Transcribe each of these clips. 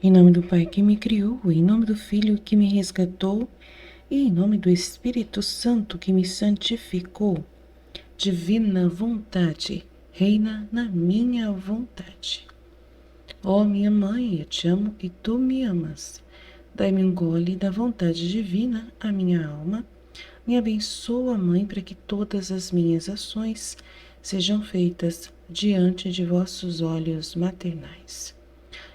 Em nome do Pai que me criou, em nome do Filho que me resgatou, e em nome do Espírito Santo que me santificou. Divina vontade, reina na minha vontade. Ó minha mãe, eu te amo e tu me amas. Dai-me um gole da vontade divina à minha alma. Me abençoa, Mãe, para que todas as minhas ações sejam feitas diante de vossos olhos maternais.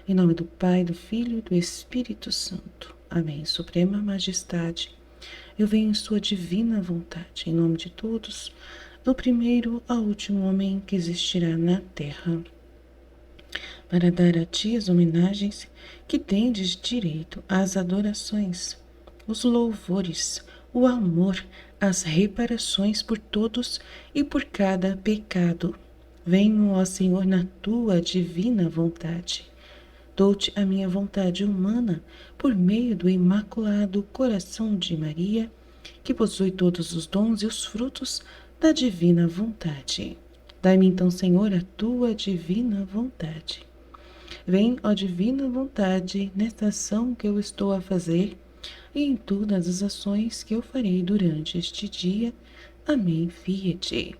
Em nome do Pai, do Filho e do Espírito Santo. Amém. Suprema Majestade, eu venho em sua divina vontade, em nome de todos, do primeiro ao último homem que existirá na terra, para dar a ti as homenagens que tendes direito, às adorações, os louvores, o amor, as reparações por todos e por cada pecado. Venho, ó Senhor, na tua divina vontade. Dou-te a minha vontade humana por meio do Imaculado Coração de Maria, que possui todos os dons e os frutos da divina vontade. Dai-me então, Senhor, a tua divina vontade. Vem, ó divina vontade, nesta ação que eu estou a fazer e em todas as ações que eu farei durante este dia. Amém. Fiat.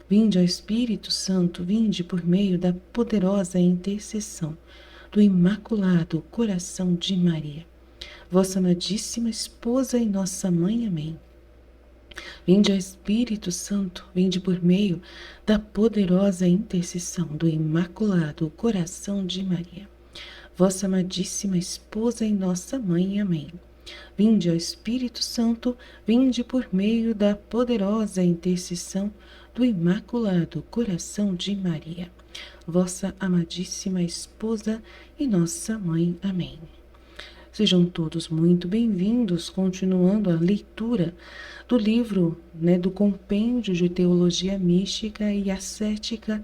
Vinde, ó Espírito Santo, vinde por meio da poderosa intercessão do Imaculado Coração de Maria, vossa amadíssima esposa e nossa mãe. Amém. Vinde, ó Espírito Santo, vinde por meio da poderosa intercessão do Imaculado Coração de Maria, vossa amadíssima esposa e nossa mãe. Amém. Vinde, ó Espírito Santo, vinde por meio da poderosa intercessão do Imaculado Coração de Maria, vossa amadíssima esposa e nossa mãe. Amém. Sejam todos muito bem-vindos, continuando a leitura do livro, do Compêndio de Teologia Mística e Ascética,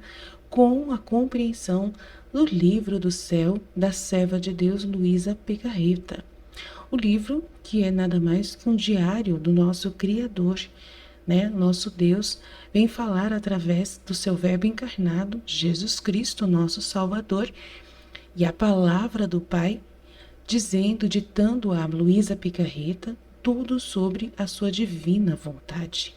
com a compreensão do Livro do Céu da serva de Deus Luísa Picarreta. O livro que é nada mais que um diário do nosso Criador, Nosso Deus vem falar através do seu Verbo encarnado, Jesus Cristo, nosso Salvador, e a palavra do Pai, ditando a Luísa Picarreta tudo sobre a sua divina vontade,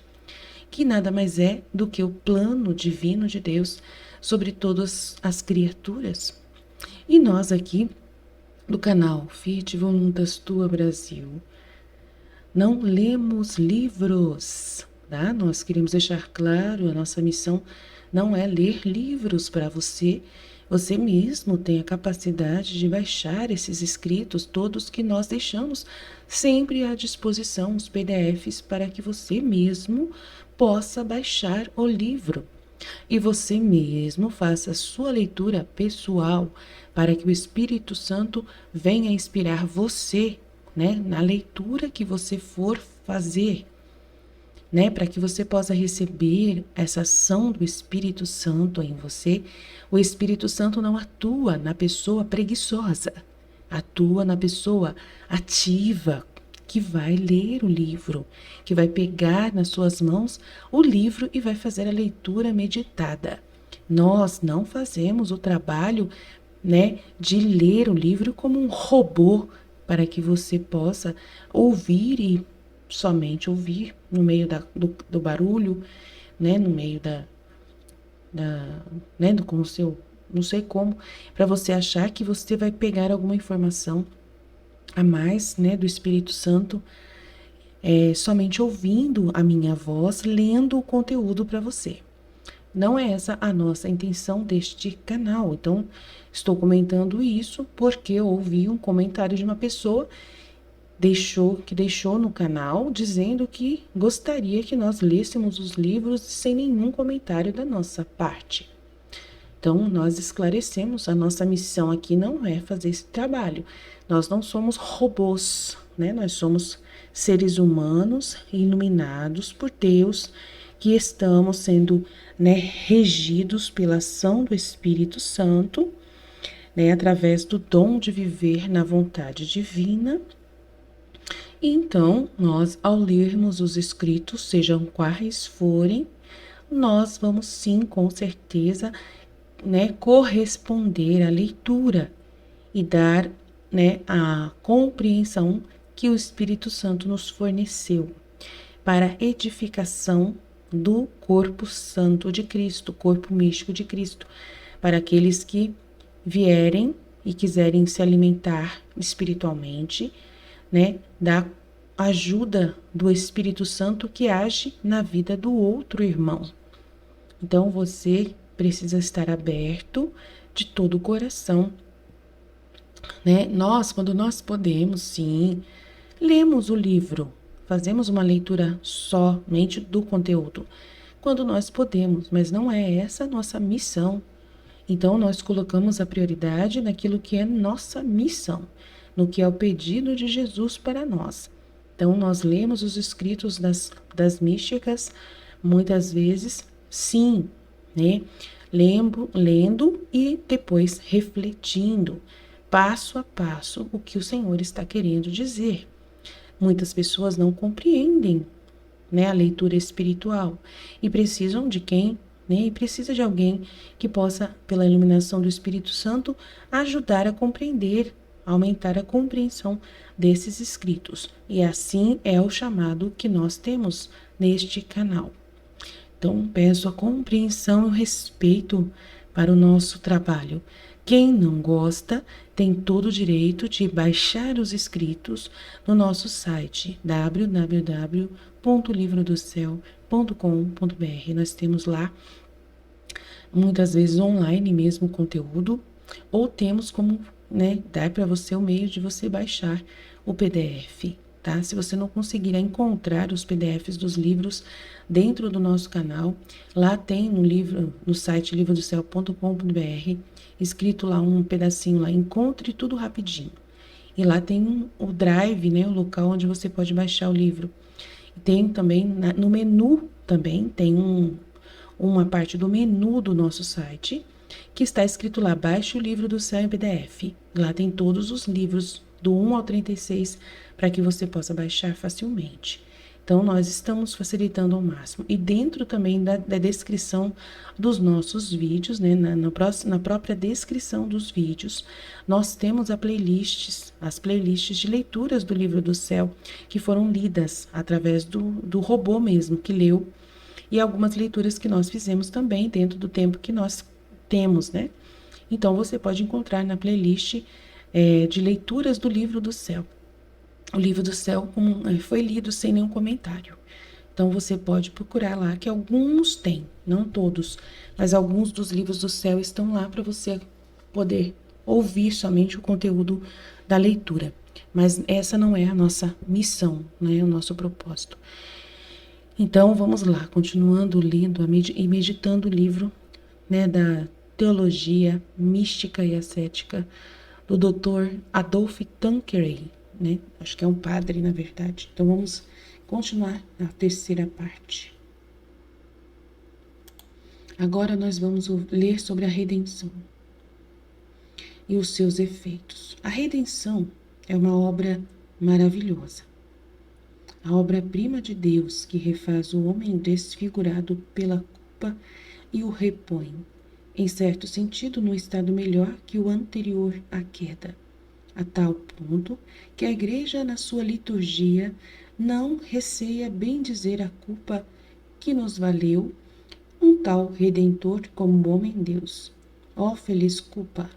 que nada mais é do que o plano divino de Deus sobre todas as criaturas. E nós aqui, do canal Fiat Voluntas Tua Brasil, não lemos livros, tá? Nós queremos deixar claro, a nossa missão não é ler livros para você. Você mesmo tem a capacidade de baixar esses escritos, todos que nós deixamos sempre à disposição, os PDFs, para que você mesmo possa baixar o livro. E você mesmo faça a sua leitura pessoal, para que o Espírito Santo venha inspirar você, na leitura que você for fazer, para que você possa receber essa ação do Espírito Santo em você. O Espírito Santo não atua na pessoa preguiçosa, atua na pessoa ativa, que vai ler o livro, que vai pegar nas suas mãos o livro e vai fazer a leitura meditada. Nós não fazemos o trabalho, de ler o livro como um robô, para que você possa ouvir e somente ouvir no meio do barulho, no meio com o seu, não sei como, para você achar que você vai pegar alguma informação a mais, do Espírito Santo, somente ouvindo a minha voz, lendo o conteúdo para você. Não é essa a nossa intenção deste canal. Então, estou comentando isso porque eu ouvi um comentário de uma pessoa que deixou no canal dizendo que gostaria que nós lêssemos os livros sem nenhum comentário da nossa parte. Então, nós esclarecemos, a nossa missão aqui não é fazer esse trabalho. Nós não somos robôs, Nós somos seres humanos iluminados por Deus, que estamos sendo, regidos pela ação do Espírito Santo, através do dom de viver na vontade divina. Então, nós, ao lermos os escritos, sejam quais forem, nós vamos sim, com certeza, corresponder à leitura e dar né, a compreensão que o Espírito Santo nos forneceu para a edificação do corpo santo de Cristo, corpo místico de Cristo, para aqueles que vierem e quiserem se alimentar espiritualmente, né, da ajuda do Espírito Santo que age na vida do outro irmão. Então você precisa estar aberto de todo o coração, né? Quando nós podemos, sim, lemos o livro, fazemos uma leitura somente do conteúdo, quando nós podemos, mas não é essa a nossa missão. Então, nós colocamos a prioridade naquilo que é nossa missão, no que é o pedido de Jesus para nós. Então, nós lemos os escritos das místicas, muitas vezes, sim, né? Lendo e depois refletindo, passo a passo, o que o Senhor está querendo dizer. Muitas pessoas não compreendem, né, a leitura espiritual e precisam de quem, né, e precisa de alguém que possa, pela iluminação do Espírito Santo, ajudar a compreender, aumentar a compreensão desses escritos. E assim é o chamado que nós temos neste canal. Então, peço a compreensão e o respeito para o nosso trabalho. Quem não gosta tem todo o direito de baixar os escritos no nosso site www.livrodocel.com.br. Nós temos lá, muitas vezes online mesmo, o conteúdo, ou temos como, né, dar para você o meio de você baixar o PDF. Tá? Se você não conseguir encontrar os PDFs dos livros dentro do nosso canal, lá tem no site livrodocel.com.br, escrito lá um pedacinho lá, encontre tudo rapidinho. E lá tem o drive, né, o local onde você pode baixar o livro. Tem também, no menu também, tem uma parte do menu do nosso site, que está escrito lá, baixe o livro do céu em PDF. Lá tem todos os livros do 1 ao 36 para que você possa baixar facilmente. Então, nós estamos facilitando ao máximo. E dentro também da descrição dos nossos vídeos, né, na própria descrição dos vídeos, nós temos as playlists de leituras do livro do céu, que foram lidas através do robô mesmo, que leu, e algumas leituras que nós fizemos também dentro do tempo que nós temos, né? Então, você pode encontrar na playlist de leituras do livro do céu. O livro do céu foi lido sem nenhum comentário. Então, você pode procurar lá, que alguns têm, não todos, mas alguns dos livros do céu estão lá para você poder ouvir somente o conteúdo da leitura. Mas essa não é a nossa missão, não é o nosso propósito. Então, vamos lá, continuando lendo e meditando o livro, né, da Teologia Mística e Ascética, do Dr. Adolphe Tanqueray, né? Acho que é um padre, na verdade. Então, vamos continuar a terceira parte. Agora nós vamos ler sobre a redenção e os seus efeitos. A redenção é uma obra maravilhosa. A obra-prima de Deus que refaz o homem desfigurado pela culpa e o repõe, em certo sentido, no estado melhor que o anterior à queda, a tal ponto que a Igreja, na sua liturgia, não receia bem dizer a culpa que nos valeu um tal Redentor como homem Deus. Ó feliz culpa,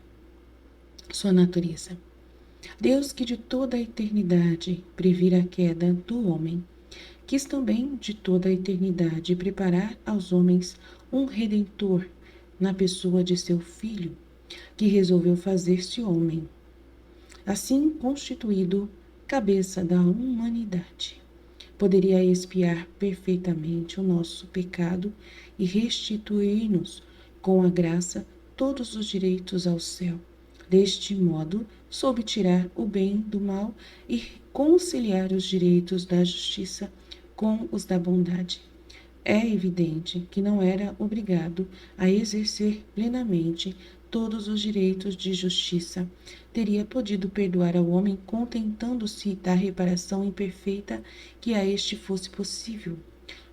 sua natureza. Deus que de toda a eternidade previra a queda do homem, quis também de toda a eternidade preparar aos homens um Redentor na pessoa de seu Filho, que resolveu fazer-se homem, assim constituído cabeça da humanidade. Poderia expiar perfeitamente o nosso pecado e restituir-nos com a graça todos os direitos ao céu. Deste modo, soube tirar o bem do mal e conciliar os direitos da justiça com os da bondade. É evidente que não era obrigado a exercer plenamente todos os direitos de justiça. Teria podido perdoar ao homem contentando-se da reparação imperfeita que a este fosse possível.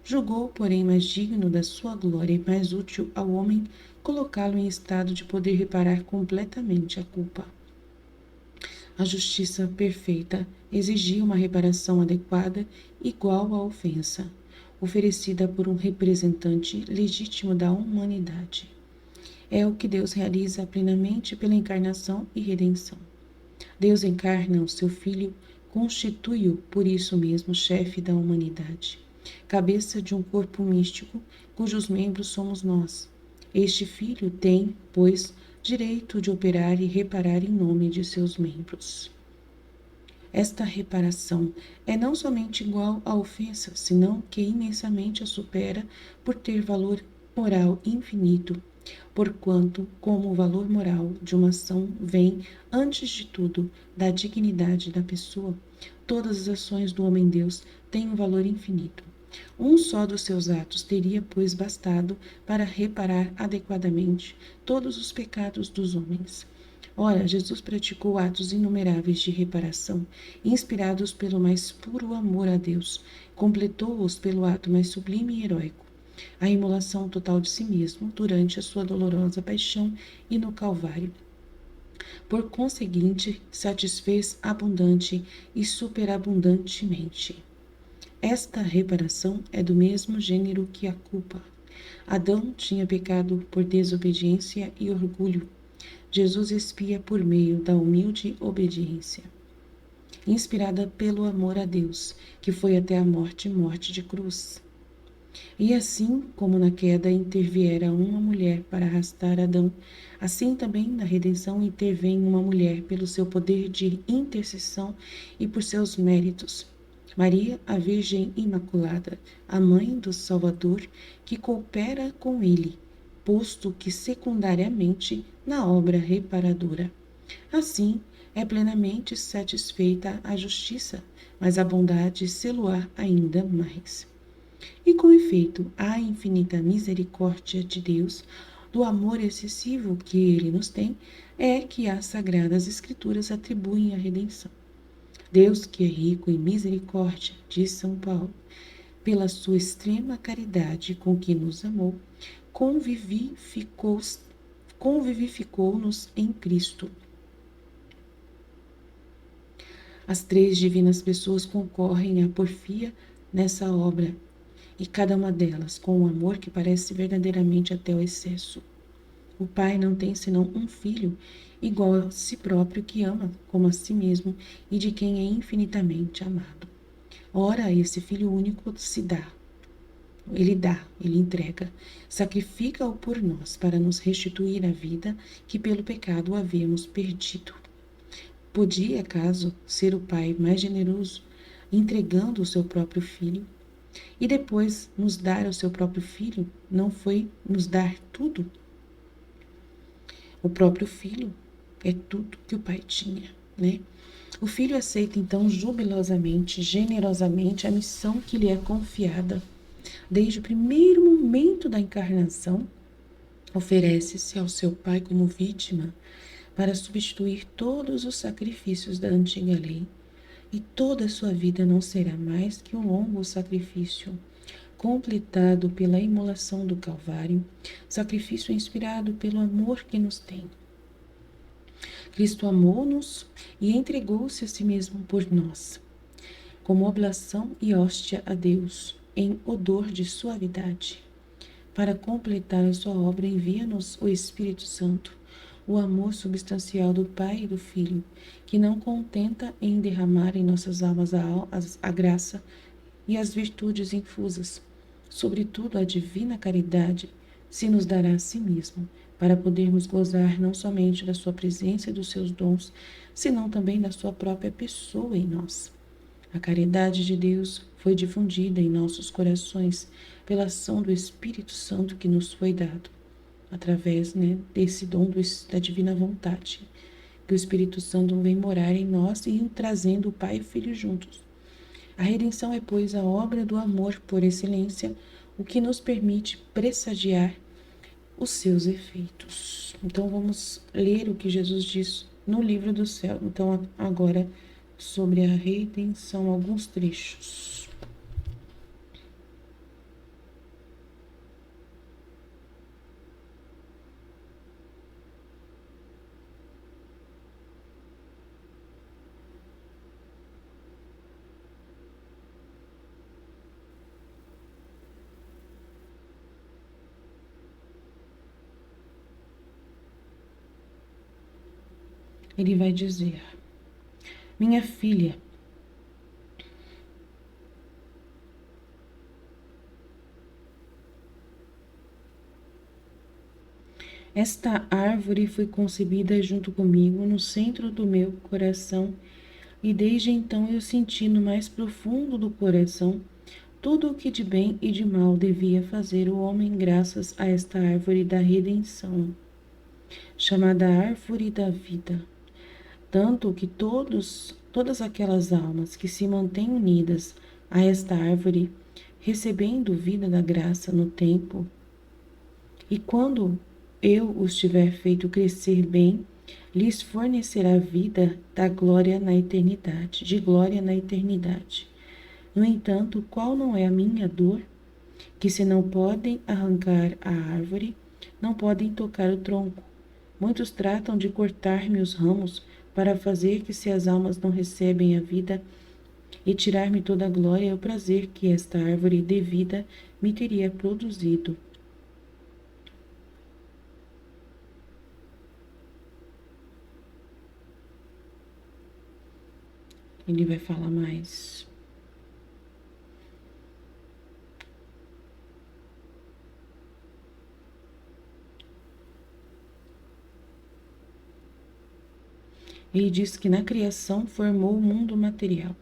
Julgou, porém, mais digno da sua glória e mais útil ao homem colocá-lo em estado de poder reparar completamente a culpa. A justiça perfeita exigia uma reparação adequada igual à ofensa, oferecida por um representante legítimo da humanidade. É o que Deus realiza plenamente pela encarnação e redenção. Deus encarna o seu Filho, constitui-o, por isso mesmo, chefe da humanidade, cabeça de um corpo místico, cujos membros somos nós. Este Filho tem, pois, direito de operar e reparar em nome de seus membros. Esta reparação é não somente igual à ofensa, senão que imensamente a supera por ter valor moral infinito, porquanto, como o valor moral de uma ação vem, antes de tudo, da dignidade da pessoa, todas as ações do homem-deus têm um valor infinito. Um só dos seus atos teria, pois, bastado para reparar adequadamente todos os pecados dos homens. Ora, Jesus praticou atos inumeráveis de reparação, inspirados pelo mais puro amor a Deus, completou-os pelo ato mais sublime e heróico, a imolação total de si mesmo durante a sua dolorosa paixão e no Calvário. Por conseguinte, satisfez abundante e superabundantemente. Esta reparação é do mesmo gênero que a culpa. Adão tinha pecado por desobediência e orgulho. Jesus expia por meio da humilde obediência, inspirada pelo amor a Deus, que foi até a morte de cruz. E assim como na queda interviera uma mulher para arrastar Adão, assim também na redenção intervém uma mulher pelo seu poder de intercessão e por seus méritos. Maria, a Virgem Imaculada, a mãe do Salvador, que coopera com ele, posto que secundariamente na obra reparadora. Assim, é plenamente satisfeita a justiça, mas a bondade sê-lo-á ainda mais. E com efeito, a infinita misericórdia de Deus, do amor excessivo que ele nos tem, é que as sagradas escrituras atribuem a redenção. Deus, que é rico em misericórdia, diz São Paulo, pela sua extrema caridade com que nos amou, convivificou-nos em Cristo. As três divinas pessoas concorrem à porfia nessa obra, e cada uma delas com um amor que parece verdadeiramente até o excesso. O Pai não tem senão um filho, igual a si próprio, que ama como a si mesmo e de quem é infinitamente amado. Ora, esse Filho único se dá, ele entrega, sacrifica-o por nós para nos restituir a vida que pelo pecado havíamos perdido. Podia, acaso, ser o Pai mais generoso, entregando o seu próprio Filho? E depois nos dar o seu próprio Filho, não foi nos dar tudo? O próprio Filho é tudo que o Pai tinha, né? O Filho aceita então jubilosamente, generosamente a missão que lhe é confiada. Desde o primeiro momento da encarnação, oferece-se ao seu Pai como vítima para substituir todos os sacrifícios da antiga lei. E toda a sua vida não será mais que um longo sacrifício, completado pela imolação do Calvário, sacrifício inspirado pelo amor que nos tem. Cristo amou-nos e entregou-se a si mesmo por nós, como oblação e hóstia a Deus, em odor de suavidade. Para completar a sua obra, envia-nos o Espírito Santo, o amor substancial do Pai e do Filho, que não contenta em derramar em nossas almas a graça e as virtudes infusas, sobretudo a divina caridade, se nos dará a si mesmo, para podermos gozar não somente da sua presença e dos seus dons, senão também da sua própria pessoa em nós. A caridade de Deus foi difundida em nossos corações pela ação do Espírito Santo que nos foi dado, através desse dom da divina vontade, que o Espírito Santo vem morar em nós e trazendo o Pai e o Filho juntos. A redenção é, pois, a obra do amor por excelência, o que nos permite pressagiar os seus efeitos. Então, vamos ler o que Jesus diz no livro do céu. Então, agora, sobre a redenção, alguns trechos. Ele vai dizer: minha filha, esta árvore foi concebida junto comigo no centro do meu coração, e desde então eu senti no mais profundo do coração tudo o que de bem e de mal devia fazer o homem graças a esta árvore da redenção, chamada árvore da vida. Tanto que todas aquelas almas que se mantêm unidas a esta árvore, recebendo vida da graça no tempo, e quando eu os tiver feito crescer bem, lhes fornecerá vida da glória na eternidade, de glória na eternidade. No entanto, qual não é a minha dor? Que se não podem arrancar a árvore, não podem tocar o tronco. Muitos tratam de cortar-me os ramos para fazer que, se as almas não recebem a vida, e tirar-me toda a glória e o prazer que esta árvore de vida me teria produzido. Ele vai falar mais. Ele diz que na criação formou o mundo material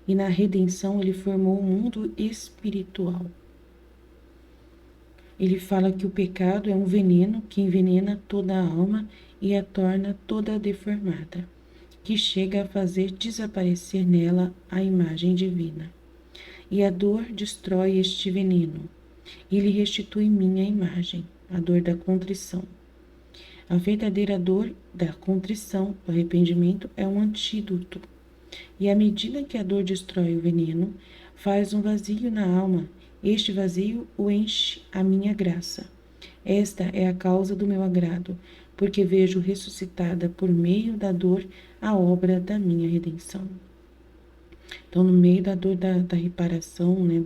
e na redenção ele formou o mundo espiritual. Ele fala que o pecado é um veneno que envenena toda a alma e a torna toda deformada, que chega a fazer desaparecer nela a imagem divina. E a dor destrói este veneno e lhe restitui minha imagem, a dor da contrição. A verdadeira dor da contrição, o arrependimento, é um antídoto. E à medida que a dor destrói o veneno, faz um vazio na alma. Este vazio o enche a minha graça. Esta é a causa do meu agrado, porque vejo ressuscitada por meio da dor a obra da minha redenção. Então, no meio da dor da reparação, né,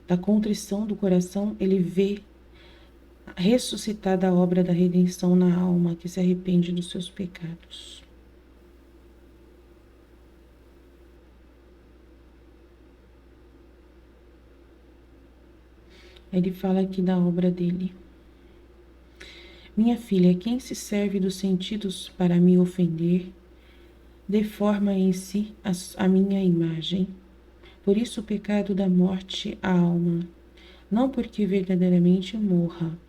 da contrição do coração, ele vê ressuscitada a obra da redenção na alma que se arrepende dos seus pecados. Ele fala aqui da obra dele. Minha filha, quem se serve dos sentidos para me ofender, deforma em si a minha imagem. Por isso o pecado dá morte à alma, não porque verdadeiramente morra,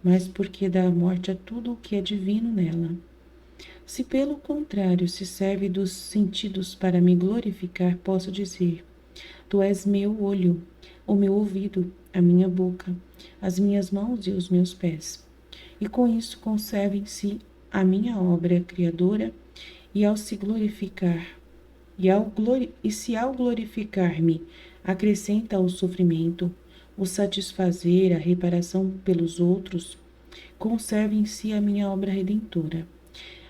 mas porque dá morte a tudo o que é divino nela. Se pelo contrário se serve dos sentidos para me glorificar, posso dizer: Tu és meu olho, o meu ouvido, a minha boca, as minhas mãos e os meus pés. E com isso conservem-se a minha obra criadora, e ao se glorificar, se ao glorificar-me acrescenta o sofrimento, o satisfazer, a reparação pelos outros, conserve em si a minha obra redentora.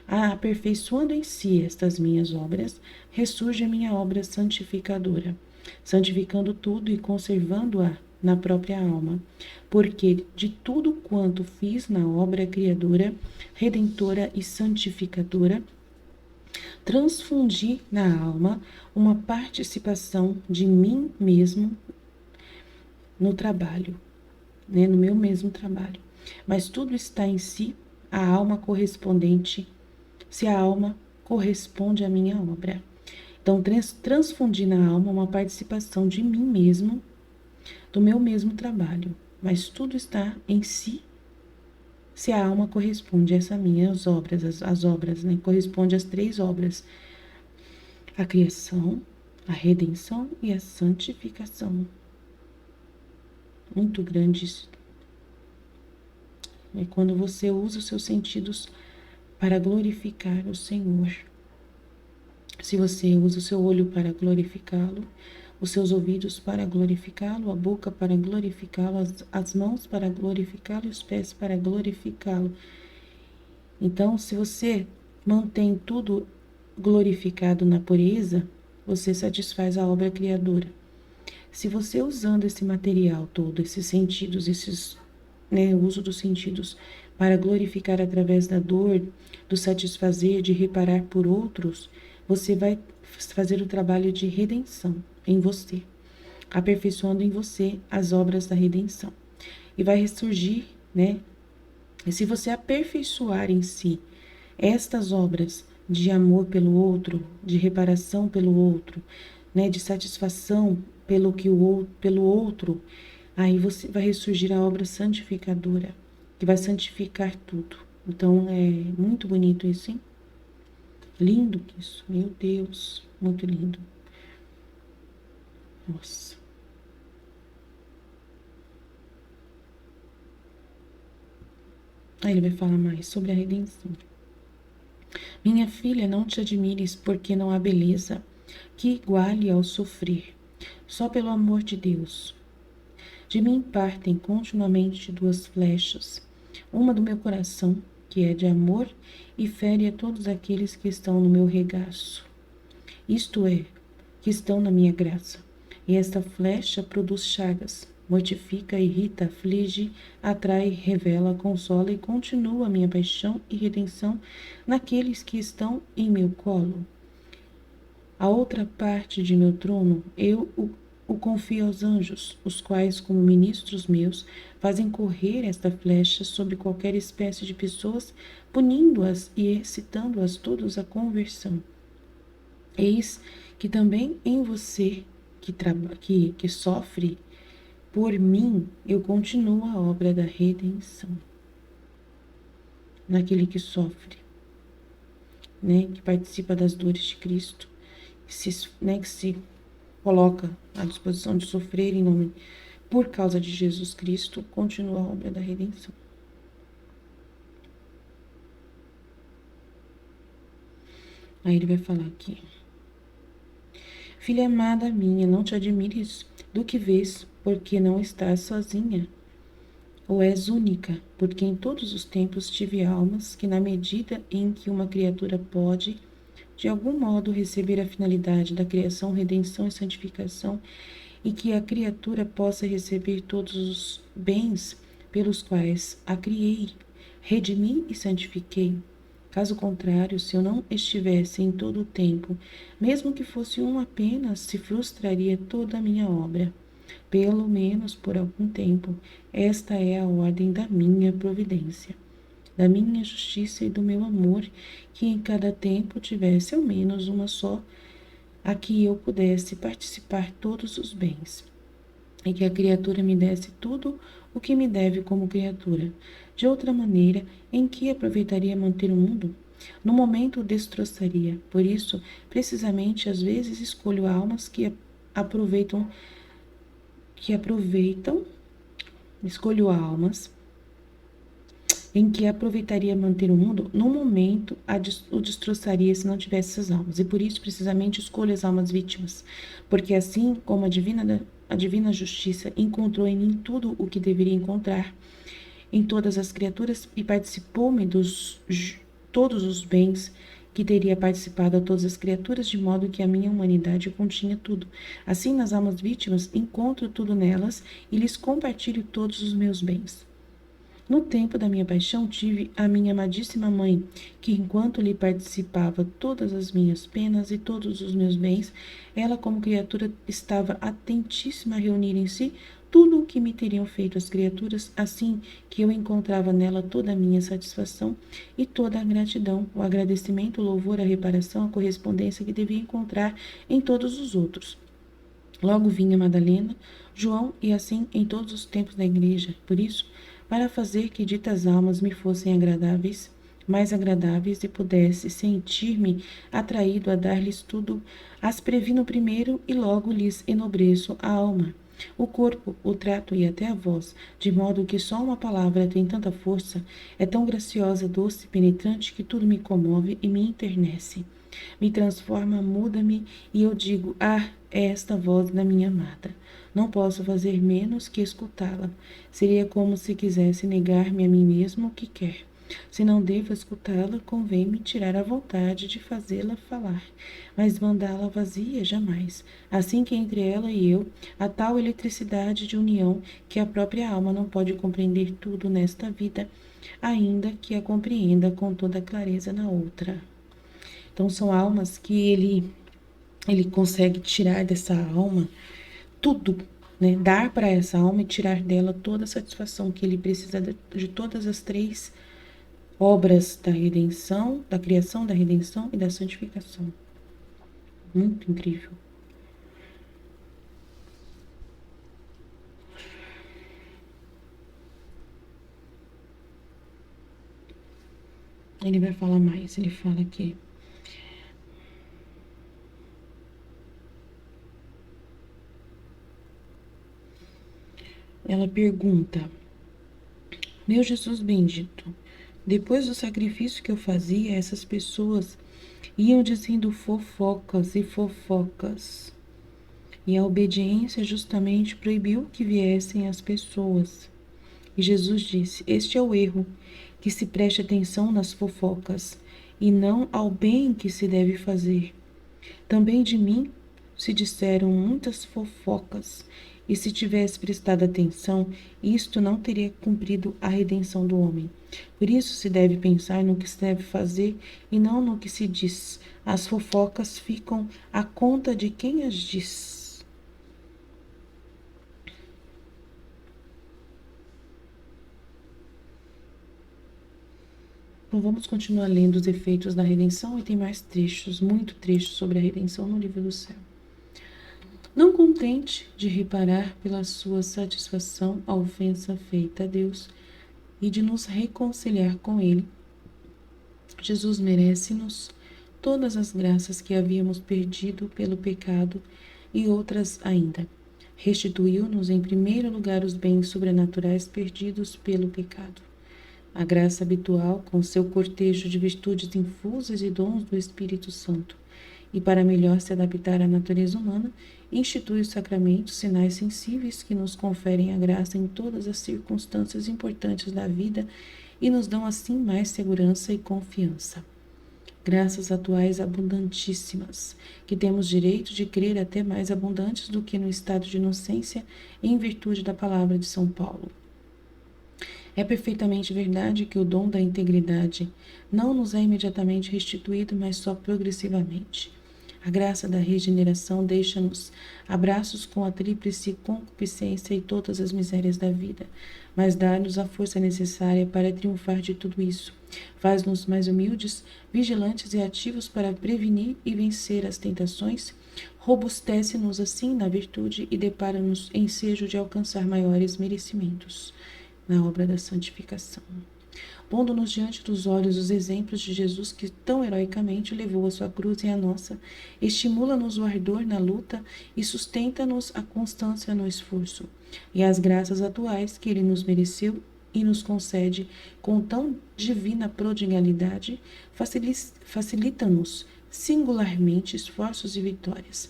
Aperfeiçoando em si estas minhas obras, ressurge a minha obra santificadora, santificando tudo e conservando-a na própria alma, porque de tudo quanto fiz na obra criadora, redentora e santificadora, transfundi na alma uma participação de mim mesmo no trabalho, né, no meu mesmo trabalho. Mas tudo está em si, a alma correspondente, se a alma corresponde à minha obra. Então, transfundi na alma uma participação de mim mesmo, do meu mesmo trabalho. Mas tudo está em si, se a alma corresponde a essas minhas obras, as obras, né? Corresponde às 3 obras: a criação, a redenção e a santificação. Muito grande isso. É quando você usa os seus sentidos para glorificar o Senhor. Se você usa o seu olho para glorificá-lo, os seus ouvidos para glorificá-lo, a boca para glorificá-lo, as mãos para glorificá-lo e os pés para glorificá-lo. Então, se você mantém tudo glorificado na pureza, você satisfaz a obra criadora. Se você usando esse material todo, esses sentidos, o uso dos sentidos para glorificar através da dor, do satisfazer, de reparar por outros, você vai fazer o trabalho de redenção em você, aperfeiçoando em você as obras da redenção. E vai ressurgir, né? E se você aperfeiçoar em si estas obras de amor pelo outro, de reparação pelo outro, né, de satisfação pelo outro, aí você vai ressurgir a obra santificadora, que vai santificar tudo. Então é muito bonito isso, hein? Lindo isso, meu Deus, muito lindo. Nossa. Aí ele vai falar mais sobre a redenção. Minha filha, não te admires, porque não há beleza que iguale ao sofrer, só pelo amor de Deus. De mim partem continuamente duas flechas, uma do meu coração, que é de amor, e fere a todos aqueles que estão no meu regaço, isto é, que estão na minha graça. E esta flecha produz chagas, mortifica, irrita, aflige, atrai, revela, consola e continua a minha paixão e redenção naqueles que estão em meu colo. A outra parte de meu trono eu o confio aos anjos, os quais, como ministros meus, fazem correr esta flecha sobre qualquer espécie de pessoas, punindo-as e excitando-as todos à conversão. Eis que também em você que sofre por mim, eu continuo a obra da redenção. Naquele que sofre, né, que participa das dores de Cristo, que se coloca à disposição de sofrer em nome, por causa de Jesus Cristo, continua a obra da redenção. Aí ele vai falar aqui. Filha amada minha, não te admires do que vês, porque não estás sozinha. Ou és única, porque em todos os tempos tive almas que, na medida em que uma criatura pode, de algum modo, receber a finalidade da criação, redenção e santificação, e que a criatura possa receber todos os bens pelos quais a criei, redimi e santifiquei. Caso contrário, se eu não estivesse em todo o tempo, mesmo que fosse um apenas, se frustraria toda a minha obra. Pelo menos por algum tempo, esta é a ordem da minha providência, da minha justiça e do meu amor, que em cada tempo tivesse ao menos uma só, a que eu pudesse participar todos os bens, e que a criatura me desse tudo o que me deve como criatura. De outra maneira, em que aproveitaria manter o mundo? No momento o destroçaria. Por isso, precisamente, às vezes escolho almas que aproveitam, escolho almas em que aproveitaria manter o mundo, no momento o destroçaria se não tivesse essas almas. E por isso, precisamente, escolho as almas vítimas, porque assim como a divina justiça encontrou em mim tudo o que deveria encontrar em todas as criaturas e participou-me dos todos os bens que teria participado a todas as criaturas, de modo que a minha humanidade continha tudo. Assim, nas almas vítimas, encontro tudo nelas e lhes compartilho todos os meus bens. No tempo da minha paixão, tive a minha amadíssima mãe, que, enquanto lhe participava todas as minhas penas e todos os meus bens, ela, como criatura, estava atentíssima a reunir em si tudo o que me teriam feito as criaturas, assim que eu encontrava nela toda a minha satisfação e toda a gratidão, o agradecimento, o louvor, a reparação, a correspondência que devia encontrar em todos os outros. Logo vinha Madalena, João e assim em todos os tempos da igreja. Por isso, para fazer que ditas almas me fossem agradáveis, mais agradáveis, e pudesse sentir-me atraído a dar-lhes tudo, as previno primeiro e logo lhes enobreço a alma, o corpo, o trato e até a voz, de modo que só uma palavra tem tanta força, é tão graciosa, doce, penetrante, que tudo me comove e me enternece. Me transforma, muda-me, e eu digo, é esta voz da minha amada. Não posso fazer menos que escutá-la. Seria como se quisesse negar-me a mim mesmo o que quer. Se não devo escutá-la, convém-me tirar a vontade de fazê-la falar, mas mandá-la vazia jamais. Assim que entre ela e eu, há tal eletricidade de união que a própria alma não pode compreender tudo nesta vida, ainda que a compreenda com toda clareza na outra. Então são almas que ele consegue tirar dessa alma tudo, né? Dar para essa alma e tirar dela toda a satisfação que ele precisa de todas as três obras da redenção, da criação, da redenção e da santificação. Muito incrível. Ele vai falar mais, ele fala que ela pergunta: Meu Jesus bendito, depois do sacrifício que eu fazia, essas pessoas iam dizendo fofocas e fofocas. E a obediência justamente proibiu que viessem as pessoas. E Jesus disse: Este é o erro, que se preste atenção nas fofocas, e não ao bem que se deve fazer. Também de mim se disseram muitas fofocas, e se tivesse prestado atenção, isto não teria cumprido a redenção do homem. Por isso se deve pensar no que se deve fazer e não no que se diz. As fofocas ficam à conta de quem as diz. Então vamos continuar lendo os efeitos da redenção e tem mais trechos, muito trechos sobre a redenção no livro do céu. Não contente de reparar pela sua satisfação a ofensa feita a Deus e de nos reconciliar com Ele, Jesus merece-nos todas as graças que havíamos perdido pelo pecado e outras ainda. Restituiu-nos em primeiro lugar os bens sobrenaturais perdidos pelo pecado. A graça habitual, com seu cortejo de virtudes infusas e dons do Espírito Santo, e para melhor se adaptar à natureza humana, institui os sacramentos, sinais sensíveis que nos conferem a graça em todas as circunstâncias importantes da vida e nos dão assim mais segurança e confiança. Graças atuais abundantíssimas, que temos direito de crer até mais abundantes do que no estado de inocência, em virtude da palavra de São Paulo. É perfeitamente verdade que o dom da integridade não nos é imediatamente restituído, mas só progressivamente. A graça da regeneração deixa-nos abraços com a tríplice concupiscência e todas as misérias da vida, mas dá-nos a força necessária para triunfar de tudo isso. Faz-nos mais humildes, vigilantes e ativos para prevenir e vencer as tentações, robustece-nos assim na virtude e depara-nos ensejo de alcançar maiores merecimentos na obra da santificação. Pondo-nos diante dos olhos os exemplos de Jesus que tão heroicamente levou a sua cruz e a nossa, estimula-nos o ardor na luta e sustenta-nos a constância no esforço. E as graças atuais que ele nos mereceu e nos concede com tão divina prodigalidade, facilita-nos singularmente esforços e vitórias.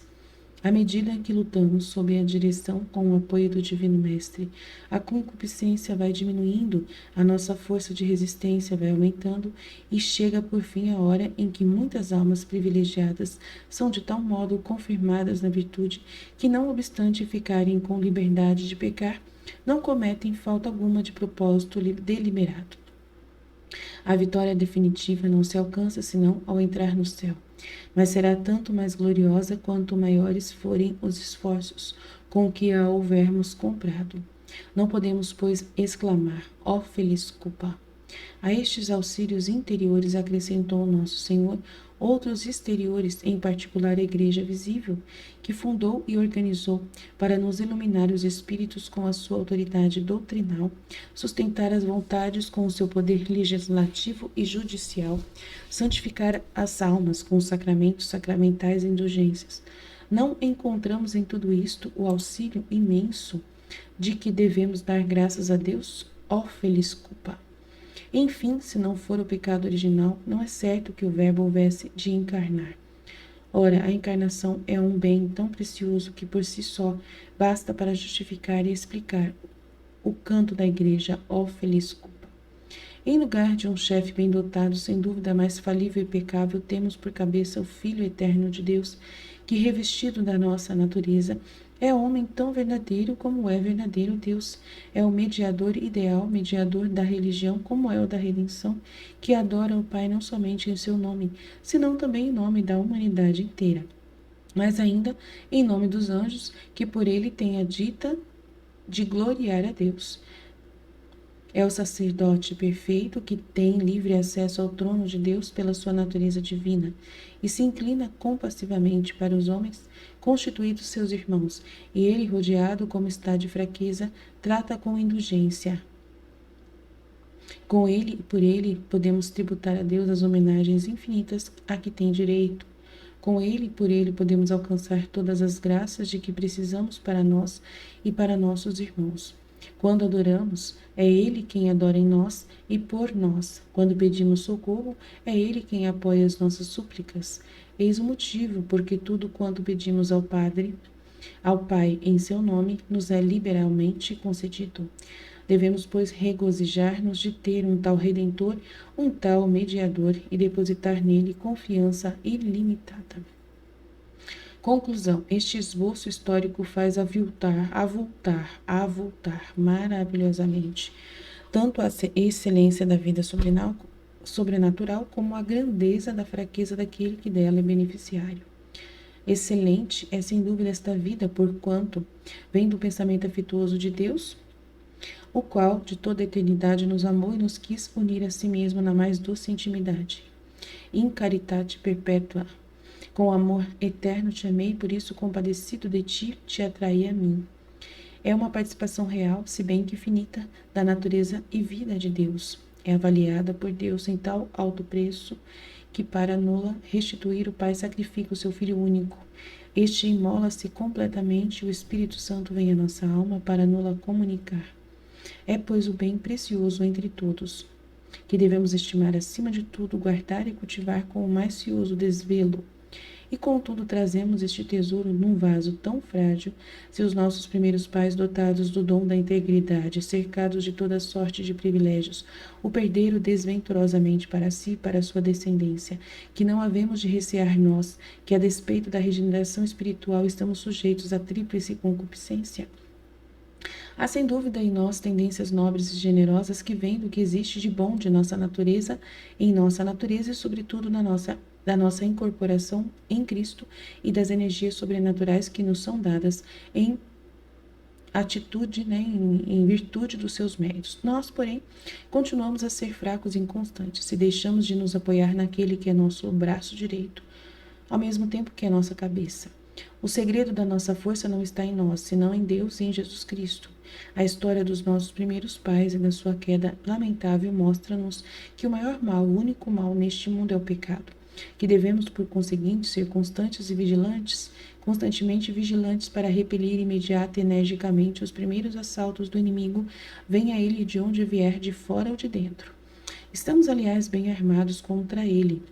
À medida que lutamos sob a direção com o apoio do Divino Mestre, a concupiscência vai diminuindo, a nossa força de resistência vai aumentando e chega por fim a hora em que muitas almas privilegiadas são de tal modo confirmadas na virtude que, não obstante ficarem com liberdade de pecar, não cometem falta alguma de propósito deliberado. A vitória definitiva não se alcança senão ao entrar no céu, mas será tanto mais gloriosa quanto maiores forem os esforços com que a houvermos comprado. Não podemos, pois, exclamar: ó feliz culpa! A estes auxílios interiores acrescentou nosso Senhor outros exteriores, em particular a Igreja visível, que fundou e organizou para nos iluminar os espíritos com a sua autoridade doutrinal, sustentar as vontades com o seu poder legislativo e judicial, santificar as almas com os sacramentos sacramentais e indulgências. Não encontramos em tudo isto o auxílio imenso de que devemos dar graças a Deus? Ó feliz culpa! Enfim, se não for o pecado original, não é certo que o Verbo houvesse de encarnar. Ora, a encarnação é um bem tão precioso que por si só basta para justificar e explicar o canto da Igreja, ó feliz culpa. Em lugar de um chefe bem dotado, sem dúvida mais falível e pecável, temos por cabeça o Filho eterno de Deus, que, revestido da nossa natureza, é homem tão verdadeiro como é verdadeiro Deus. É o mediador ideal, mediador da religião, como é o da redenção, que adora o Pai não somente em seu nome, senão também em nome da humanidade inteira, mas ainda em nome dos anjos, que por ele tem a dita de gloriar a Deus. É o sacerdote perfeito que tem livre acesso ao trono de Deus pela sua natureza divina e se inclina compassivamente para os homens, constituídos seus irmãos, e ele, rodeado como está de fraqueza, trata com indulgência. Com ele e por ele podemos tributar a Deus as homenagens infinitas a que tem direito. Com ele e por ele podemos alcançar todas as graças de que precisamos para nós e para nossos irmãos. Quando adoramos, é Ele quem adora em nós e por nós. Quando pedimos socorro, é Ele quem apoia as nossas súplicas. Eis o motivo porque tudo quanto pedimos ao Pai, em seu nome, nos é liberalmente concedido. Devemos, pois, regozijar-nos de ter um tal Redentor, um tal Mediador e depositar nele confiança ilimitada. Conclusão: este esboço histórico faz avultar maravilhosamente tanto a excelência da vida sobrenatural como a grandeza da fraqueza daquele que dela é beneficiário. Excelente é sem dúvida esta vida, porquanto vem do pensamento afetuoso de Deus, o qual de toda a eternidade nos amou e nos quis unir a si mesmo na mais doce intimidade. In caritate perpetua. Com amor eterno te amei, por isso, compadecido de ti, te atraí a mim. É uma participação real, se bem que finita, da natureza e vida de Deus. É avaliada por Deus em tal alto preço que, para nula restituir, o Pai sacrifica o seu Filho único. Este imola-se completamente e o Espírito Santo vem à nossa alma para nula comunicar. É, pois, o bem precioso entre todos, que devemos estimar acima de tudo, guardar e cultivar com o mais cioso desvelo. E contudo trazemos este tesouro num vaso tão frágil, se os nossos primeiros pais, dotados do dom da integridade, cercados de toda sorte de privilégios, o perderam desventurosamente para si e para sua descendência, que não havemos de recear nós, que a despeito da regeneração espiritual estamos sujeitos à tríplice concupiscência? Há sem dúvida em nós tendências nobres e generosas que vêm do que existe de bom de nossa natureza, em nossa natureza e sobretudo da nossa incorporação em Cristo e das energias sobrenaturais que nos são dadas em atitude, em virtude dos seus méritos. Nós, porém, continuamos a ser fracos e inconstantes, se deixamos de nos apoiar naquele que é nosso braço direito, ao mesmo tempo que é nossa cabeça. O segredo da nossa força não está em nós, senão em Deus e em Jesus Cristo. A história dos nossos primeiros pais e da sua queda lamentável mostra-nos que o maior mal, o único mal neste mundo é o pecado, que devemos, por conseguinte, ser constantes e vigilantes, constantemente vigilantes para repelir imediata e energicamente os primeiros assaltos do inimigo, venha ele de onde vier, de fora ou de dentro. Estamos, aliás, bem armados contra ele,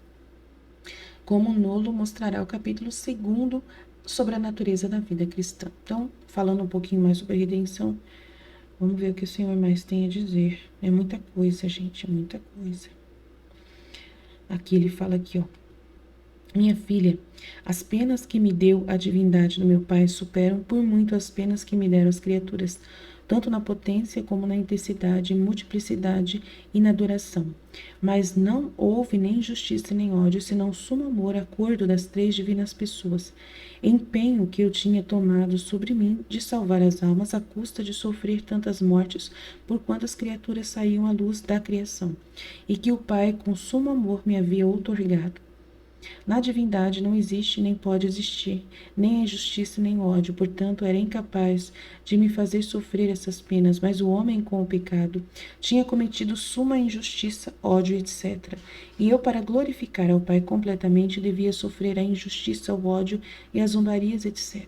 como Nolo mostrará o capítulo 2 sobre a natureza da vida cristã. Então, falando um pouquinho mais sobre a redenção, vamos ver o que o Senhor mais tem a dizer. É muita coisa, gente, é muita coisa. Aqui ele fala aqui, ó. Minha filha, as penas que me deu a divindade do meu Pai superam por muito as penas que me deram as criaturas, tanto na potência como na intensidade, multiplicidade e na duração. Mas não houve nem justiça nem ódio, senão sumo amor, acordo das três divinas pessoas, empenho que eu tinha tomado sobre mim de salvar as almas à custa de sofrer tantas mortes por quantas criaturas saíam à luz da criação, e que o Pai com sumo amor me havia outorgado. Na divindade não existe nem pode existir, nem a injustiça nem o ódio, portanto era incapaz de me fazer sofrer essas penas, mas o homem com o pecado tinha cometido suma injustiça, ódio, etc. E eu, para glorificar ao Pai completamente, devia sofrer a injustiça, o ódio e as zombarias, etc.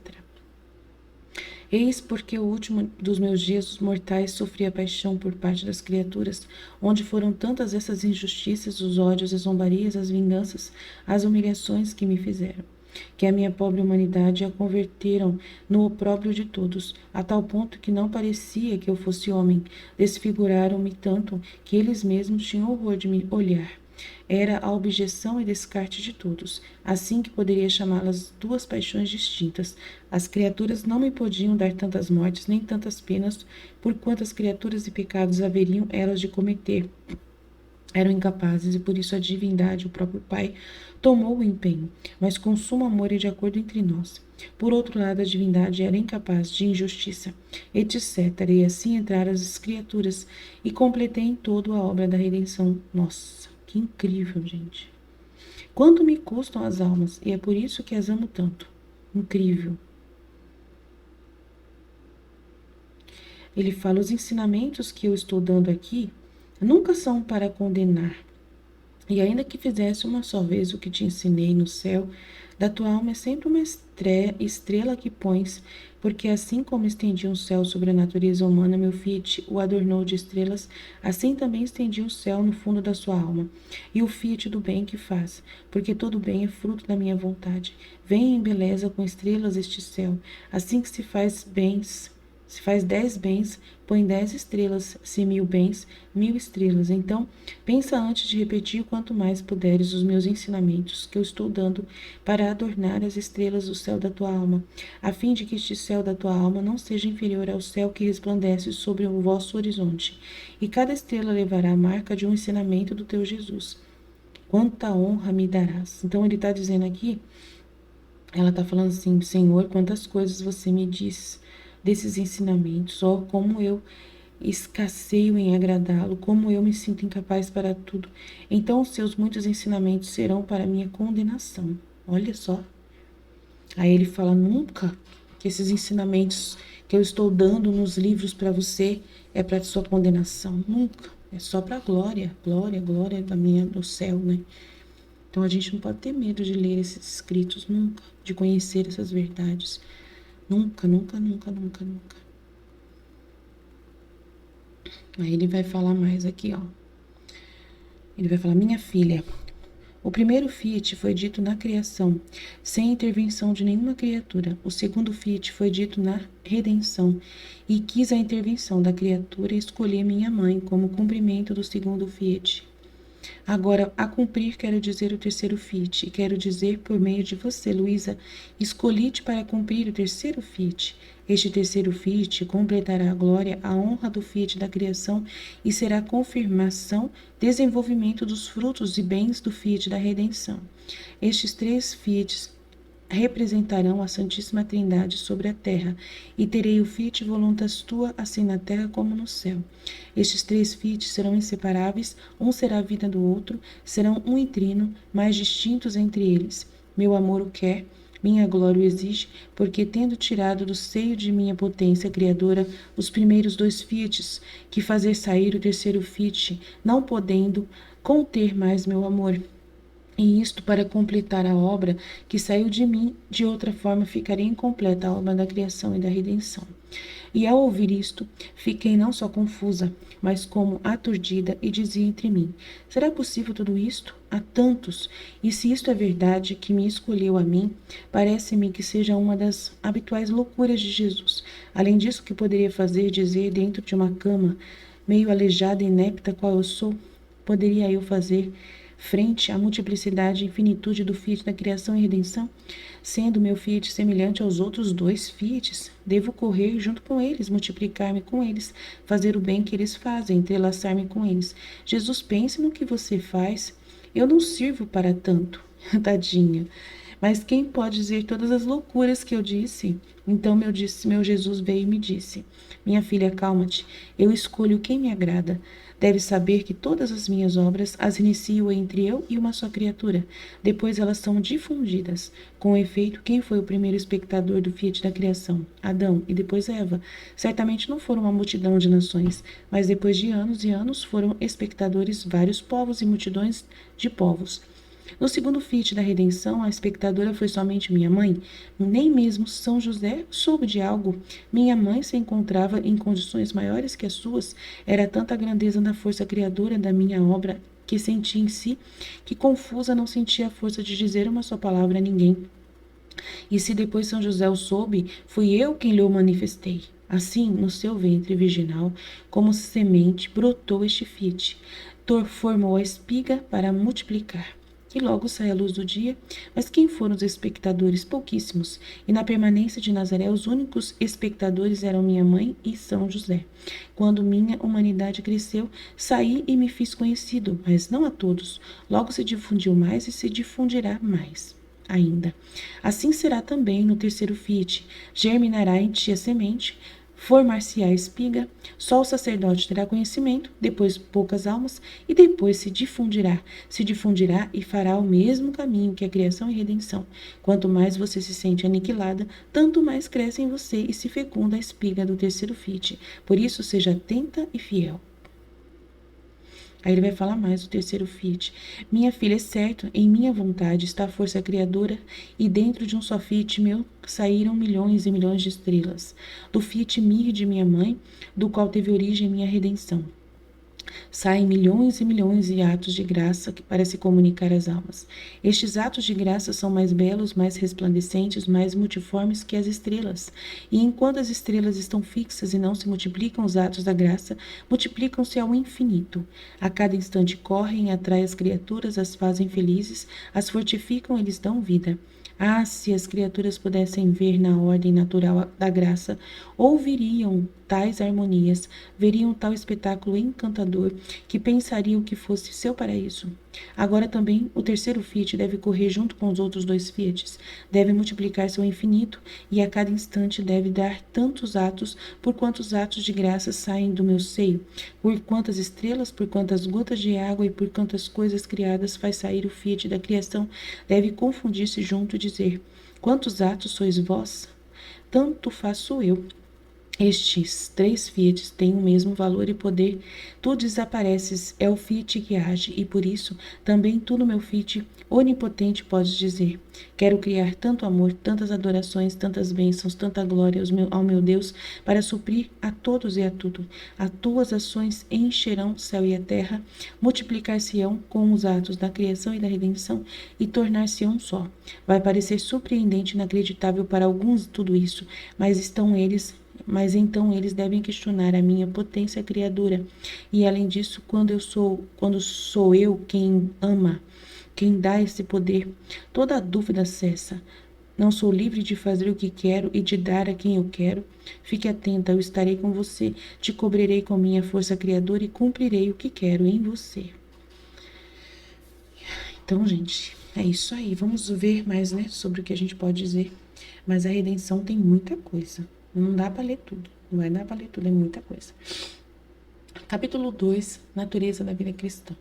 Eis porque o último dos meus dias, os mortais, sofria paixão por parte das criaturas, onde foram tantas essas injustiças, os ódios, as zombarias, as vinganças, as humilhações que me fizeram. que a minha pobre humanidade a converteram no opróbrio de todos, a tal ponto que não parecia que eu fosse homem. Desfiguraram-me tanto que eles mesmos tinham horror de me olhar. Era a objeção e descarte de todos, assim que poderia chamá-las duas paixões distintas. As criaturas não me podiam dar tantas mortes nem tantas penas, por quantas criaturas e pecados haveriam elas de cometer. Eram incapazes e por isso a divindade, o próprio Pai, tomou o empenho, mas com sumo amor e de acordo entre nós. Por outro lado, a divindade era incapaz de injustiça, etc. E assim entraram as criaturas e completei em todo a obra da redenção. Nossa, que incrível, gente. Quanto me custam as almas, e é por isso que as amo tanto. Incrível. Ele fala, os ensinamentos que eu estou dando aqui nunca são para condenar. E ainda que fizesse uma só vez o que te ensinei no céu, da tua alma é sempre uma estrela que pões, porque assim como estendi um céu sobre a natureza humana, meu Fiat o adornou de estrelas, assim também estendi o céu no fundo da sua alma. E o Fiat do bem que faz, porque todo bem é fruto da minha vontade. Vem em beleza com estrelas este céu, assim que se faz bens. Se faz 10 bens, põe 10 estrelas, se 1000 bens, 1000 estrelas. Então, pensa antes de repetir quanto mais puderes os meus ensinamentos que eu estou dando para adornar as estrelas do céu da tua alma, a fim de que este céu da tua alma não seja inferior ao céu que resplandece sobre o vosso horizonte. E cada estrela levará a marca de um ensinamento do teu Jesus. Quanta honra me darás. Então, ele está dizendo aqui, ela está falando assim, Senhor, quantas coisas você me diz desses ensinamentos, ó, como eu escasseio em agradá-lo, como eu me sinto incapaz para tudo. Então os seus muitos ensinamentos serão para minha condenação. Olha só. Aí ele fala, nunca que esses ensinamentos que eu estou dando nos livros para você é para sua condenação. Nunca. É só para glória, glória, glória da minha do céu, né? Então a gente não pode ter medo de ler esses escritos, nunca, de conhecer essas verdades. Nunca, nunca, nunca, nunca, nunca. Aí ele vai falar mais aqui, ó. Ele vai falar, minha filha, o primeiro Fiat foi dito na criação, sem intervenção de nenhuma criatura. O segundo Fiat foi dito na redenção, e quis a intervenção da criatura e escolhi minha mãe como cumprimento do segundo Fiat. Agora, a cumprir, quero dizer o terceiro Fiat, e quero dizer por meio de você, Luísa, escolhi-te para cumprir o terceiro Fiat. Este terceiro Fiat completará a glória, a honra do Fiat da criação e será confirmação, desenvolvimento dos frutos e bens do Fiat da redenção. Estes três Fiats representarão a Santíssima Trindade sobre a terra, e terei o Fiat voluntas tua, assim na terra como no céu. Estes três Fiats serão inseparáveis, um será a vida do outro, serão um e trino, mas distintos entre eles. Meu amor o quer, minha glória o exige, porque tendo tirado do seio de minha potência criadora os primeiros dois Fiats, que fazer sair o terceiro Fiat, não podendo conter mais meu amor, e isto para completar a obra que saiu de mim, de outra forma ficaria incompleta a obra da criação e da redenção. E ao ouvir isto, fiquei não só confusa, mas como aturdida e dizia entre mim, será possível tudo isto? Há tantos, e se isto é verdade que me escolheu a mim, parece-me que seja uma das habituais loucuras de Jesus. Além disso, que poderia fazer dizer dentro de uma cama, meio aleijada e inepta qual eu sou, poderia eu fazer frente à multiplicidade e infinitude do Fiat da criação e redenção, sendo meu Fiat semelhante aos outros dois Fiats, devo correr junto com eles, multiplicar-me com eles, fazer o bem que eles fazem, entrelaçar-me com eles. Jesus, pense no que você faz. Eu não sirvo para tanto, tadinha. Mas quem pode dizer todas as loucuras que eu disse? Então meu Jesus veio e me disse, minha filha, calma-te, eu escolho quem me agrada. Deve saber que todas as minhas obras as inicio entre eu e uma só criatura. Depois elas são difundidas. Com efeito, quem foi o primeiro espectador do Fiat da criação? Adão e depois Eva. Certamente não foram uma multidão de nações, mas depois de anos e anos foram espectadores vários povos e multidões de povos. No segundo Fiat da redenção, a espectadora foi somente minha mãe. Nem mesmo São José soube de algo. Minha mãe se encontrava em condições maiores que as suas. Era tanta a grandeza da força criadora da minha obra que senti em si, que confusa não sentia a força de dizer uma só palavra a ninguém. E se depois São José o soube, fui eu quem lhe o manifestei. Assim, no seu ventre virginal, como semente, brotou este fiat, formou a espiga para multiplicar. E logo sai a luz do dia, mas quem foram os espectadores? Pouquíssimos. E na permanência de Nazaré, os únicos espectadores eram minha mãe e São José. Quando minha humanidade cresceu, saí e me fiz conhecido, mas não a todos. Logo se difundiu mais e se difundirá mais ainda. Assim será também no terceiro fiat. Germinará em ti a semente, formar-se-á a espiga, só o sacerdote terá conhecimento, depois poucas almas, e depois se difundirá e fará o mesmo caminho que a criação e redenção. Quanto mais você se sente aniquilada, tanto mais cresce em você e se fecunda a espiga do terceiro fiat. Por isso, seja atenta e fiel. Aí ele vai falar mais do terceiro fiat. Minha filha, é certo, em minha vontade está a força criadora, e dentro de um só fiat meu saíram milhões e milhões de estrelas. Do fiat mir de minha mãe, do qual teve origem minha redenção. Saem milhões e milhões de atos de graça para se comunicar às almas. Estes atos de graça são mais belos, mais resplandecentes, mais multiformes que as estrelas. E enquanto as estrelas estão fixas e não se multiplicam, os atos da graça multiplicam-se ao infinito. A cada instante correm, atraem as criaturas, as fazem felizes, as fortificam e lhes dão vida. Ah, se as criaturas pudessem ver na ordem natural da graça, ouviriam tais harmonias, veriam tal espetáculo encantador, que pensariam que fosse seu paraíso. Agora também o terceiro fiat deve correr junto com os outros dois fiats, deve multiplicar-se ao infinito, e a cada instante deve dar tantos atos, por quantos atos de graça saem do meu seio, por quantas estrelas, por quantas gotas de água e por quantas coisas criadas faz sair o fiat da criação, deve confundir-se junto e dizer: quantos atos sois vós? Tanto faço eu. Estes três fiats têm o mesmo valor e poder. Tu desapareces, é o fiat que age, e por isso também tu no meu fiat onipotente podes dizer: quero criar tanto amor, tantas adorações, tantas bênçãos, tanta glória ao meu Deus, para suprir a todos e a tudo. As tuas ações encherão o céu e a terra, multiplicar-se-ão com os atos da criação e da redenção, e tornar-se-ão só. Vai parecer surpreendente e inacreditável para alguns tudo isso, mas então eles devem questionar a minha potência criadora. E além disso, quando sou eu quem ama, quem dá esse poder, toda dúvida cessa. Não sou livre de fazer o que quero e de dar a quem eu quero? Fique atenta, eu estarei com você, te cobrirei com minha força criadora e cumprirei o que quero em você. Então, gente, é isso aí. Vamos ver mais, né, sobre o que a gente pode dizer. Mas a redenção tem muita coisa. Não dá para ler tudo. Não vai dar para ler tudo, é muita coisa. Capítulo 2, Natureza da vida cristã.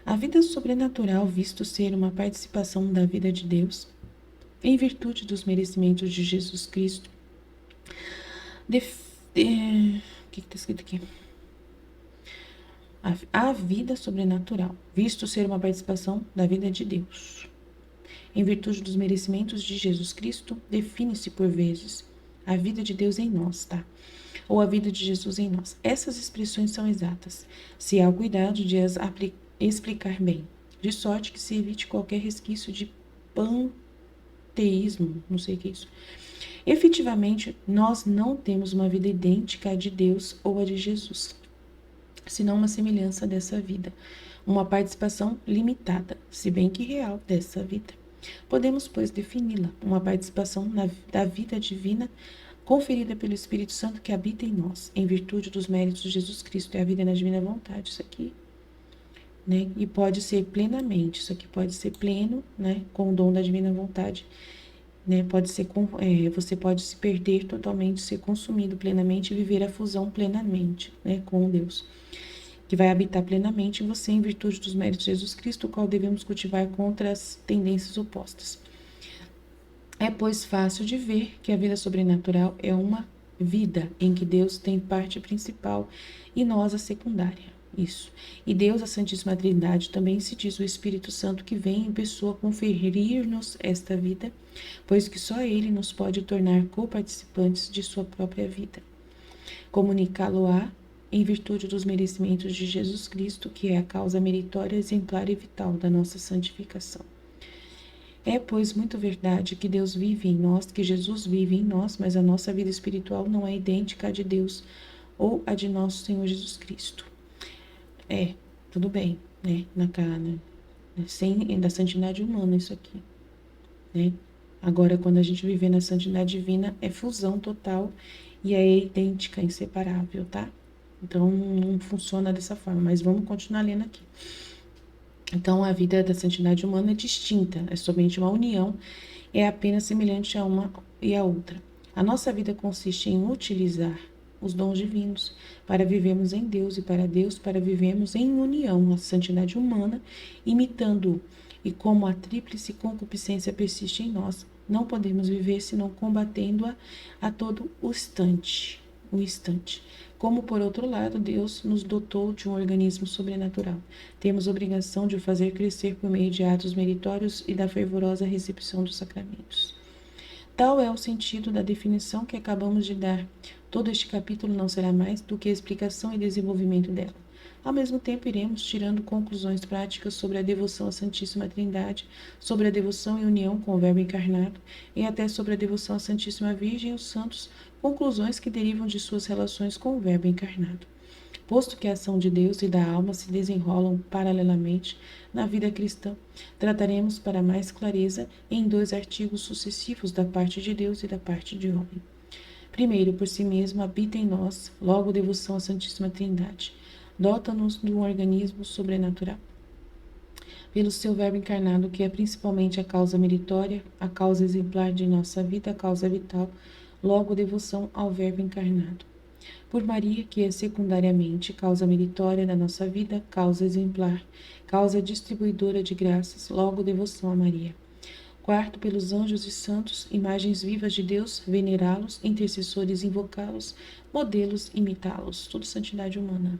A vida sobrenatural, visto ser uma participação da vida de Deus, em virtude dos merecimentos de Jesus Cristo. O que está escrito aqui? A vida sobrenatural, visto ser uma participação da vida de Deus. Em virtude dos merecimentos de Jesus Cristo, define-se por vezes a vida de Deus em nós, tá? Ou a vida de Jesus em nós. Essas expressões são exatas, se há o cuidado de as explicar bem, de sorte que se evite qualquer resquício de panteísmo, não sei o que é isso. Efetivamente, nós não temos uma vida idêntica à de Deus ou à de Jesus, senão uma semelhança dessa vida, uma participação limitada, se bem que real, dessa vida. Podemos, pois, defini-la, uma participação da vida divina conferida pelo Espírito Santo que habita em nós, em virtude dos méritos de Jesus Cristo. É a vida na divina vontade, isso aqui, né? E pode ser plenamente, isso aqui pode ser pleno, né? Com o dom da divina vontade, né? Pode ser, você pode se perder totalmente, ser consumido plenamente e viver a fusão plenamente, né? Com Deus, que vai habitar plenamente em você em virtude dos méritos de Jesus Cristo, o qual devemos cultivar contra as tendências opostas. É, pois, fácil de ver que a vida sobrenatural é uma vida em que Deus tem parte principal e nós a secundária. Isso. E Deus, a Santíssima Trindade, também se diz o Espírito Santo que vem em pessoa conferir-nos esta vida, pois que só Ele nos pode tornar coparticipantes de sua própria vida. Comunicá-lo-á em virtude dos merecimentos de Jesus Cristo, que é a causa meritória, exemplar e vital da nossa santificação. É, pois, muito verdade que Deus vive em nós, que Jesus vive em nós, mas a nossa vida espiritual não é idêntica à de Deus ou à de nosso Senhor Jesus Cristo. É, tudo bem, né? Na carne, sem da santidade humana isso aqui, né? Agora, quando a gente viver na santidade divina, é fusão total e é idêntica, inseparável, tá? Então, não funciona dessa forma, mas vamos continuar lendo aqui. Então, a vida da santidade humana é distinta, é somente uma união, é apenas semelhante a uma e a outra. A nossa vida consiste em utilizar os dons divinos para vivermos em Deus e para Deus para vivermos em união, a santidade humana, imitando-o. E como a tríplice concupiscência persiste em nós, não podemos viver senão combatendo-a a todo o instante. Como, por outro lado, Deus nos dotou de um organismo sobrenatural. Temos obrigação de o fazer crescer por meio de atos meritórios e da fervorosa recepção dos sacramentos. Tal é o sentido da definição que acabamos de dar. Todo este capítulo não será mais do que a explicação e desenvolvimento dela. Ao mesmo tempo, iremos tirando conclusões práticas sobre a devoção à Santíssima Trindade, sobre a devoção e união com o Verbo encarnado e até sobre a devoção à Santíssima Virgem e os santos, conclusões que derivam de suas relações com o Verbo encarnado. Posto que a ação de Deus e da alma se desenrolam paralelamente na vida cristã, trataremos para mais clareza em 2 artigos sucessivos da parte de Deus e da parte de homem. Primeiro, por si mesmo, habita em nós, logo devoção à Santíssima Trindade. Dota-nos de um organismo sobrenatural. Pelo seu Verbo encarnado, que é principalmente a causa meritória, a causa exemplar de nossa vida, a causa vital, logo devoção ao Verbo encarnado. Por Maria, que é secundariamente causa meritória da nossa vida, causa exemplar, causa distribuidora de graças, logo devoção a Maria. Quarto, pelos anjos e santos, imagens vivas de Deus, venerá-los, intercessores invocá-los, modelos imitá-los, tudo santidade humana,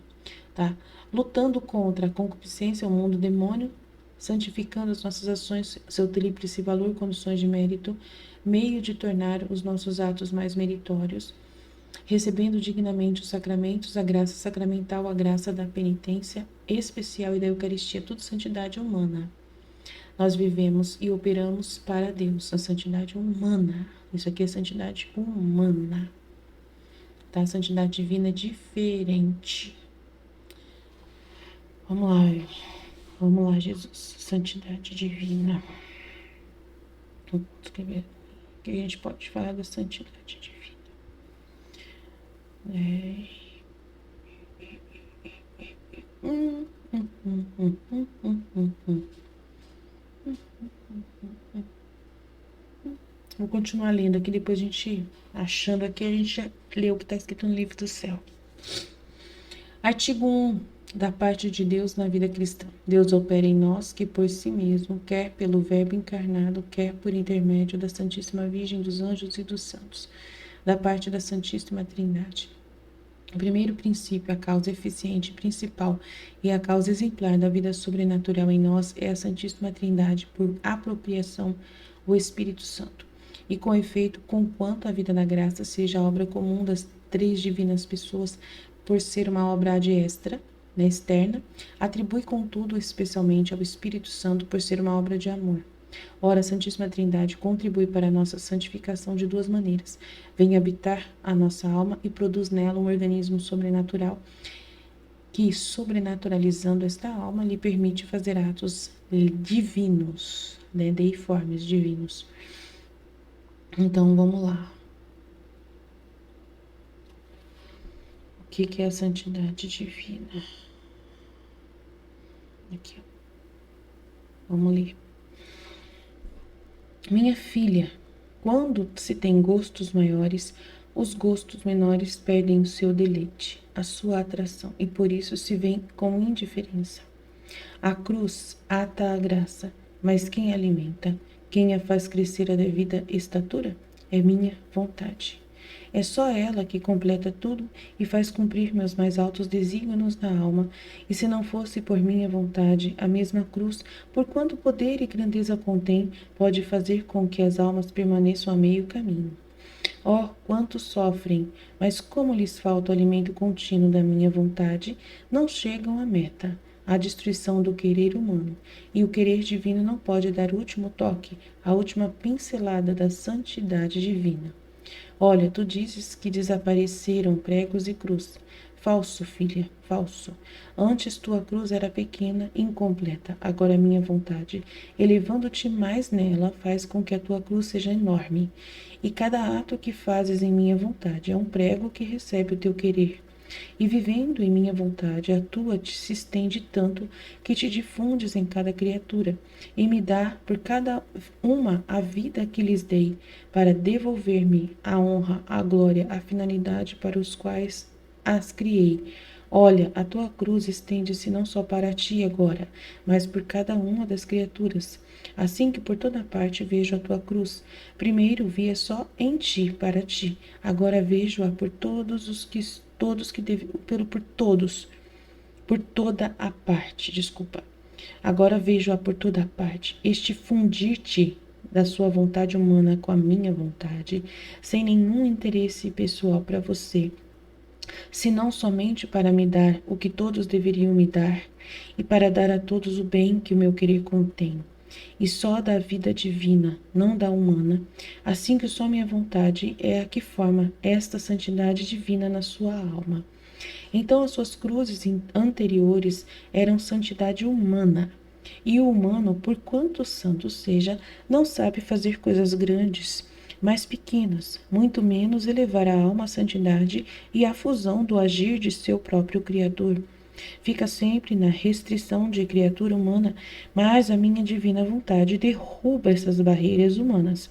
tá? Lutando contra a concupiscência, o mundo demônio, santificando as nossas ações, seu tríplice valor, condições de mérito, meio de tornar os nossos atos mais meritórios, recebendo dignamente os sacramentos, a graça sacramental, a graça da penitência especial e da Eucaristia, tudo santidade humana. Nós vivemos e operamos para Deus, a santidade humana. Isso aqui é santidade humana, tá? A santidade divina é diferente. Vamos lá, Jesus, santidade divina. Vou escrever o que a gente pode falar da santidade divina. Vou continuar lendo aqui, depois a gente, achando aqui, a gente lê o que está escrito no livro do céu. Artigo 1. Da parte de Deus na vida cristã. Deus opera em nós que por si mesmo, quer pelo Verbo encarnado, quer por intermédio da Santíssima Virgem, dos anjos e dos santos, da parte da Santíssima Trindade. O primeiro princípio, a causa eficiente principal e a causa exemplar da vida sobrenatural em nós é a Santíssima Trindade, por apropriação, o Espírito Santo. E com efeito, conquanto a vida da graça seja a obra comum das 3 divinas pessoas, por ser uma obra ad extra, externa, atribui contudo especialmente ao Espírito Santo por ser uma obra de amor. Ora, a Santíssima Trindade contribui para a nossa santificação de 2 maneiras. Vem habitar a nossa alma e produz nela um organismo sobrenatural que, sobrenaturalizando esta alma, lhe permite fazer atos divinos, deiformes divinos. Então, vamos lá. O que é a santidade divina? Aqui, ó. Vamos ler. Minha filha, quando se tem gostos maiores, os gostos menores perdem o seu deleite, a sua atração, e por isso se veem com indiferença. A cruz ata a graça, mas quem a alimenta, quem a faz crescer a devida estatura, é minha vontade. É só ela que completa tudo e faz cumprir meus mais altos desígnios na alma, e se não fosse por minha vontade, a mesma cruz, por quanto poder e grandeza contém, pode fazer com que as almas permaneçam a meio caminho. Oh, quantos sofrem, mas como lhes falta o alimento contínuo da minha vontade, não chegam à meta. a destruição do querer humano, e o querer divino não pode dar o último toque, a última pincelada da santidade divina. Olha, tu dizes que desapareceram pregos e cruz. Falso, filha, falso. Antes tua cruz era pequena e incompleta. Agora minha vontade, elevando-te mais nela, faz com que a tua cruz seja enorme. E cada ato que fazes em minha vontade é um prego que recebe o teu querer. E vivendo em minha vontade, a tua se estende tanto que te difundes em cada criatura, e me dá por cada uma a vida que lhes dei, para devolver-me a honra, a glória, a finalidade para os quais as criei. Olha, a tua cruz estende-se não só para ti agora, mas por cada uma das criaturas. Assim que por toda parte vejo a tua cruz, primeiro via só em ti, para ti, agora vejo-a por todos que deve, por todos, por toda a parte, desculpa. Agora vejo-a por toda a parte, este fundir-te da sua vontade humana com a minha vontade, sem nenhum interesse pessoal para você, senão somente para me dar o que todos deveriam me dar e para dar a todos o bem que o meu querer contém. E só da vida divina, não da humana, assim que só minha vontade é a que forma esta santidade divina na sua alma. Então as suas cruzes anteriores eram santidade humana, e o humano, por quanto santo seja, não sabe fazer coisas grandes, mas pequenas, muito menos elevar a alma à santidade e à fusão do agir de seu próprio Criador. Fica sempre na restrição de criatura humana, mas a minha divina vontade derruba essas barreiras humanas.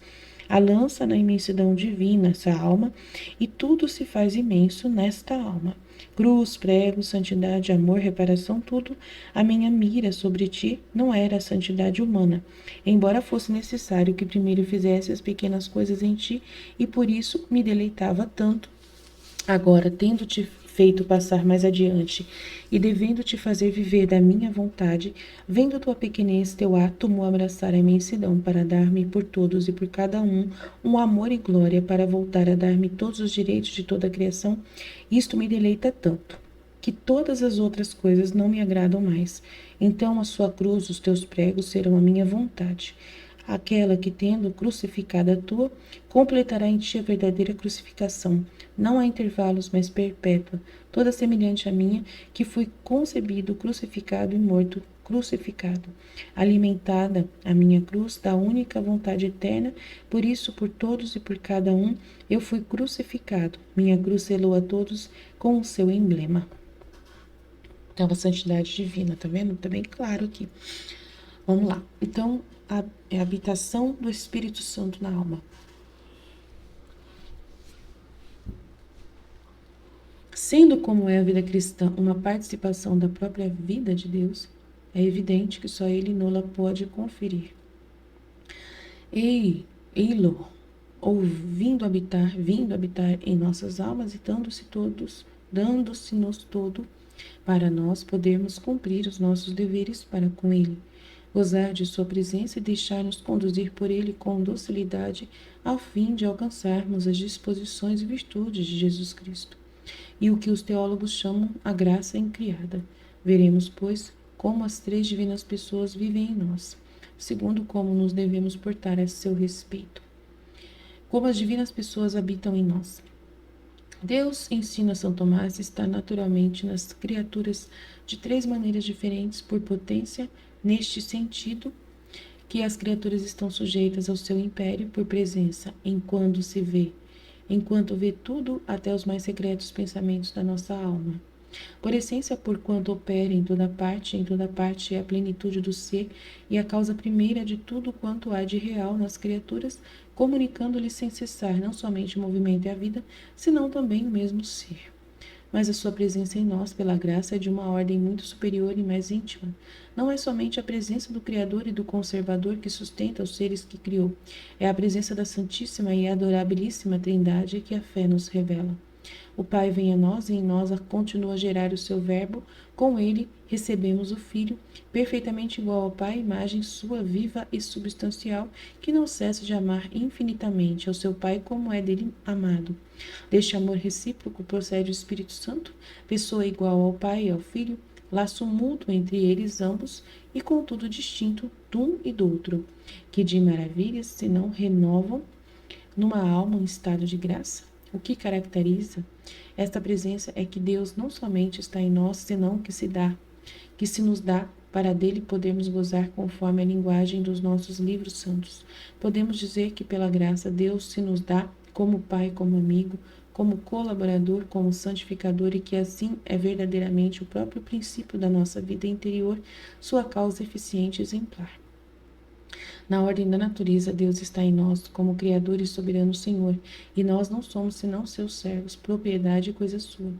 A lança na imensidão divina essa alma, e tudo se faz imenso nesta alma. Cruz, prego, santidade, amor, reparação, tudo. A minha mira sobre ti não era a santidade humana, embora fosse necessário que primeiro fizesse as pequenas coisas em ti, e por isso me deleitava tanto. Agora, tendo-te feito passar mais adiante e devendo te fazer viver da minha vontade, vendo tua pequenez, teu átomo abraçar a imensidão para dar-me por todos e por cada um amor e glória para voltar a dar-me todos os direitos de toda a criação, isto me deleita tanto, que todas as outras coisas não me agradam mais. Então a sua cruz, os teus pregos serão a minha vontade. Aquela que, tendo crucificada a tua, completará em ti a verdadeira crucificação, não há intervalos, mas perpétua, toda semelhante à minha, que fui concebido, crucificado e morto, crucificado. Alimentada a minha cruz da única vontade eterna, por isso, por todos e por cada um, eu fui crucificado. Minha cruz selou a todos com o seu emblema. Então, a santidade divina, tá vendo? Tá bem claro aqui. Vamos lá. Então, é a habitação do Espírito Santo na alma. Sendo como é a vida cristã uma participação da própria vida de Deus, é evidente que só Ele nola pode conferir. Ei-lo, ou vindo habitar em nossas almas e dando-se-nos todo, para nós podermos cumprir os nossos deveres para com Ele, gozar de sua presença e deixar-nos conduzir por Ele com docilidade, ao fim de alcançarmos as disposições e virtudes de Jesus Cristo, e o que os teólogos chamam a graça incriada. Veremos, pois, como as três divinas pessoas vivem em nós, segundo como nos devemos portar a seu respeito. Como as divinas pessoas habitam em nós. Deus, ensina São Tomás, está naturalmente nas criaturas de três maneiras diferentes por potência, neste sentido que as criaturas estão sujeitas ao seu império por presença, enquanto vê tudo, até os mais secretos pensamentos da nossa alma. Por essência, porquanto opera em toda parte é a plenitude do ser e a causa primeira de tudo quanto há de real nas criaturas, comunicando-lhes sem cessar não somente o movimento e a vida, senão também o mesmo ser. Mas a sua presença em nós, pela graça, é de uma ordem muito superior e mais íntima. Não é somente a presença do Criador e do Conservador que sustenta os seres que criou, é a presença da Santíssima e Adorabilíssima Trindade que a fé nos revela. O Pai vem a nós e em nós continua a gerar o seu verbo, com ele recebemos o Filho, perfeitamente igual ao Pai, imagem sua viva e substancial, que não cessa de amar infinitamente ao seu Pai como é dele amado. Deste amor recíproco procede o Espírito Santo, pessoa igual ao Pai e ao Filho, laço mútuo entre eles ambos e contudo distinto de um e do outro, que de maravilhas se não renovam numa alma um estado de graça. O que caracteriza esta presença é que Deus não somente está em nós, senão que se nos dá para dele podermos gozar conforme a linguagem dos nossos livros santos. Podemos dizer que pela graça Deus se nos dá como Pai, como amigo, como colaborador, como santificador e que assim é verdadeiramente o próprio princípio da nossa vida interior, sua causa eficiente e exemplar. Na ordem da natureza, Deus está em nós como Criador e soberano Senhor, e nós não somos senão seus servos, propriedade e coisa sua.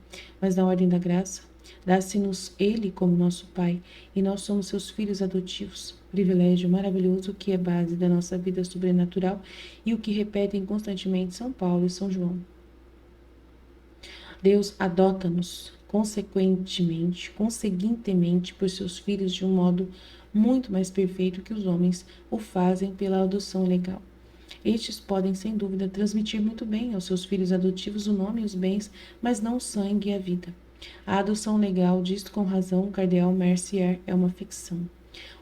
Mas na ordem da graça, dá-se-nos Ele como nosso Pai, e nós somos seus filhos adotivos, privilégio maravilhoso que é base da nossa vida sobrenatural e o que repetem constantemente São Paulo e São João. Deus adota-nos conseguintemente por seus filhos de um modo muito mais perfeito que os homens o fazem pela adoção legal. Estes podem, sem dúvida, transmitir muito bem aos seus filhos adotivos o nome e os bens, mas não o sangue e a vida. A adoção legal, diz com razão o cardeal Mercier, é uma ficção.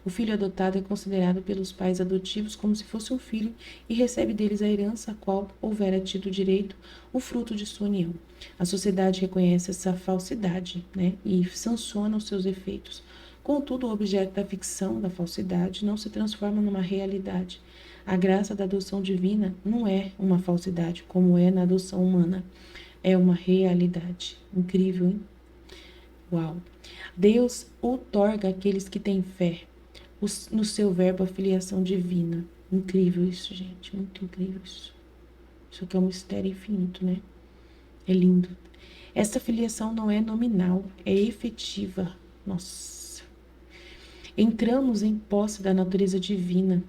O filho adotado é considerado pelos pais adotivos como se fosse um filho e recebe deles a herança a qual houvera tido direito, o fruto de sua união. A sociedade reconhece essa falsidade, e sanciona os seus efeitos. Contudo, o objeto da ficção, da falsidade, não se transforma numa realidade. A graça da adoção divina não é uma falsidade, como é na adoção humana. É uma realidade. Incrível, hein? Uau! Deus outorga àqueles que têm fé no seu verbo a filiação divina. Incrível isso, gente. Muito incrível isso. Isso aqui é um mistério infinito, né? É lindo. Essa filiação não é nominal, é efetiva. Nossa. Entramos em posse da natureza divina.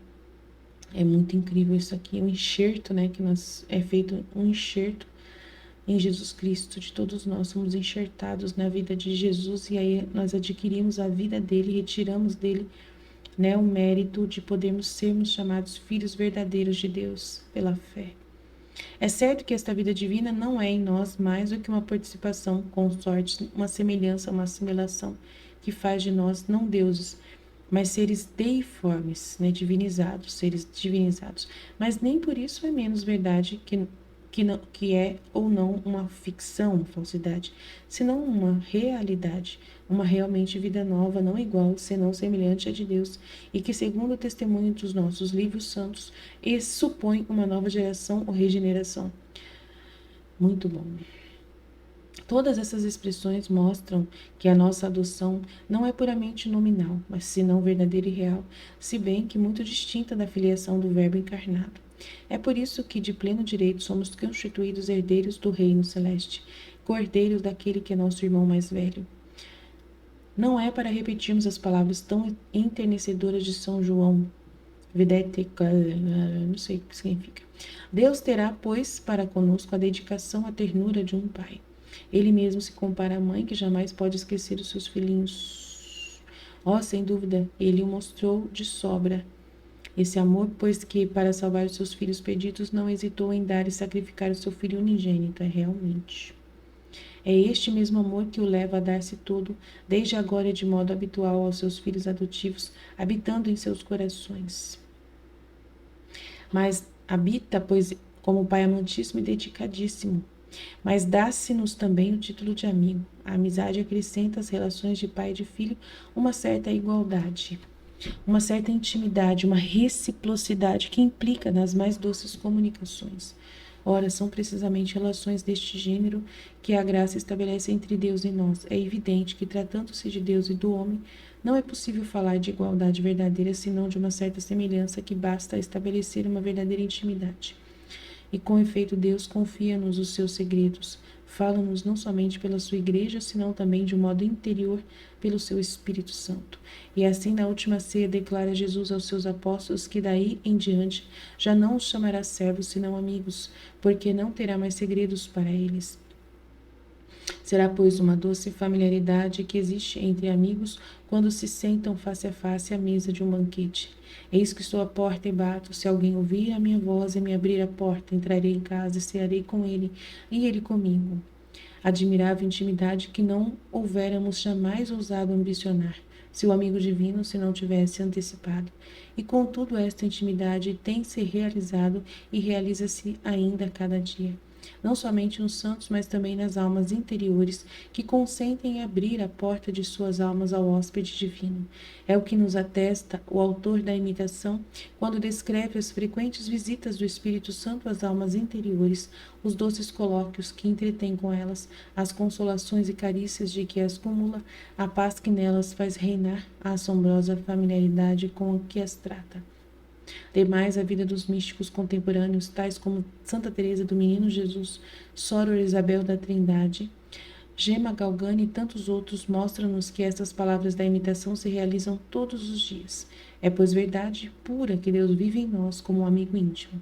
É muito incrível isso aqui. Um enxerto, que é feito um enxerto em Jesus Cristo. De todos nós somos enxertados na vida de Jesus e aí nós adquirimos a vida dele, retiramos dele o mérito de podermos sermos chamados filhos verdadeiros de Deus pela fé. É certo que esta vida divina não é em nós mais do que uma participação, consorte, uma semelhança, uma assimilação que faz de nós não deuses, mas seres deiformes, divinizados, seres divinizados. Mas nem por isso é menos verdade que é ou não uma ficção, uma falsidade, senão uma realidade, uma realmente vida nova, não igual, senão semelhante à de Deus, e que, segundo o testemunho dos nossos livros santos, supõe uma nova geração ou regeneração. Muito bom. Todas essas expressões mostram que a nossa adoção não é puramente nominal, mas senão verdadeira e real, se bem que muito distinta da filiação do Verbo encarnado. É por isso que, de pleno direito, somos constituídos herdeiros do Reino Celeste, cordeiros daquele que é nosso irmão mais velho. Não é para repetirmos as palavras tão enternecedoras de São João, vedete, não sei o que significa. Deus terá, pois, para conosco a dedicação, a ternura de um pai. Ele mesmo se compara à mãe que jamais pode esquecer os seus filhinhos. Sem dúvida, ele o mostrou de sobra. Esse amor, pois que, para salvar os seus filhos perdidos, não hesitou em dar e sacrificar o seu filho unigênito, realmente. É este mesmo amor que o leva a dar-se tudo, desde agora e de modo habitual, aos seus filhos adotivos, habitando em seus corações. Mas habita, pois, como Pai amantíssimo e dedicadíssimo. Mas dá-se-nos também o título de amigo. A amizade acrescenta às relações de pai e de filho uma certa igualdade, uma certa intimidade, uma reciprocidade que implica nas mais doces comunicações. Ora, são precisamente relações deste gênero que a graça estabelece entre Deus e nós. É evidente que, tratando-se de Deus e do homem, não é possível falar de igualdade verdadeira, senão de uma certa semelhança que basta a estabelecer uma verdadeira intimidade. E com efeito Deus confia-nos os seus segredos, fala-nos não somente pela sua igreja, senão também de um modo interior pelo seu Espírito Santo. E assim na última ceia declara Jesus aos seus apóstolos que daí em diante já não os chamará servos, senão amigos, porque não terá mais segredos para eles. Será, pois, uma doce familiaridade que existe entre amigos quando se sentam face a face à mesa de um banquete. Eis que estou à porta e bato. Se alguém ouvir a minha voz e me abrir a porta, entrarei em casa e cearei com ele e ele comigo. admirável intimidade que não houvéramos jamais ousado ambicionar, se o amigo divino se não tivesse antecipado. E contudo, esta intimidade tem se realizado e realiza-se ainda a cada dia. Não somente nos santos, mas também nas almas interiores que consentem abrir a porta de suas almas ao hóspede divino. É o que nos atesta o autor da imitação quando descreve as frequentes visitas do Espírito Santo às almas interiores, os doces colóquios que entretém com elas, as consolações e carícias de que as cumula, a paz que nelas faz reinar, a assombrosa familiaridade com que as trata. Demais, a vida dos místicos contemporâneos, tais como Santa Teresa do Menino Jesus, Soror Isabel da Trindade, Gema Galgani e tantos outros mostram-nos que estas palavras da imitação se realizam todos os dias. É, pois, verdade pura que Deus vive em nós como um amigo íntimo.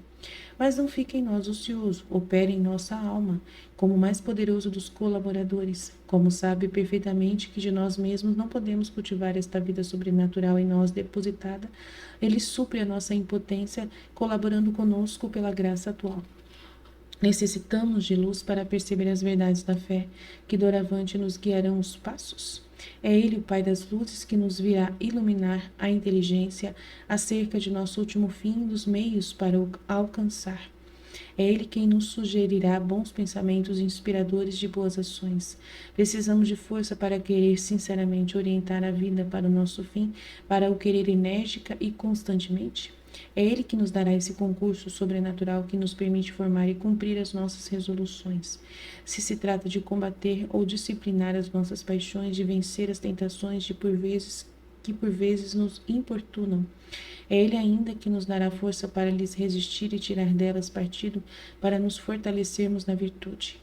Mas não fique em nós ocioso, opere em nossa alma, como o mais poderoso dos colaboradores. Como sabe perfeitamente que de nós mesmos não podemos cultivar esta vida sobrenatural em nós depositada, ele supre a nossa impotência, colaborando conosco pela graça atual. Necessitamos de luz para perceber as verdades da fé, que doravante nos guiarão os passos. É Ele, o Pai das luzes, que nos virá iluminar a inteligência acerca de nosso último fim e dos meios para o alcançar. É Ele quem nos sugerirá bons pensamentos inspiradores de boas ações. Precisamos de força para querer sinceramente orientar a vida para o nosso fim, para o querer enérgica e constantemente. É Ele que nos dará esse concurso sobrenatural que nos permite formar e cumprir as nossas resoluções. Se se trata de combater ou disciplinar as nossas paixões, de vencer as tentações que por vezes nos importunam, é Ele ainda que nos dará força para lhes resistir e tirar delas partido, para nos fortalecermos na virtude.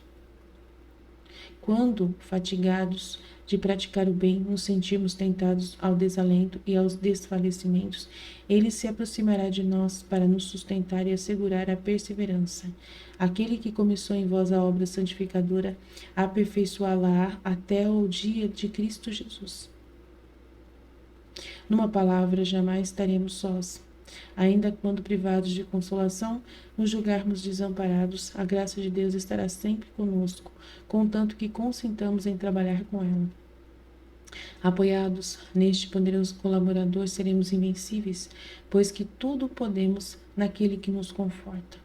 Quando, fatigados de praticar o bem, nos sentirmos tentados ao desalento e aos desfalecimentos, Ele se aproximará de nós para nos sustentar e assegurar a perseverança. Aquele que começou em vós a obra santificadora, aperfeiçoá-la até o dia de Cristo Jesus. Numa palavra, jamais estaremos sós. Ainda quando privados de consolação, nos julgarmos desamparados, a graça de Deus estará sempre conosco, contanto que consintamos em trabalhar com ela. Apoiados neste poderoso colaborador, seremos invencíveis, pois que tudo podemos naquele que nos conforta.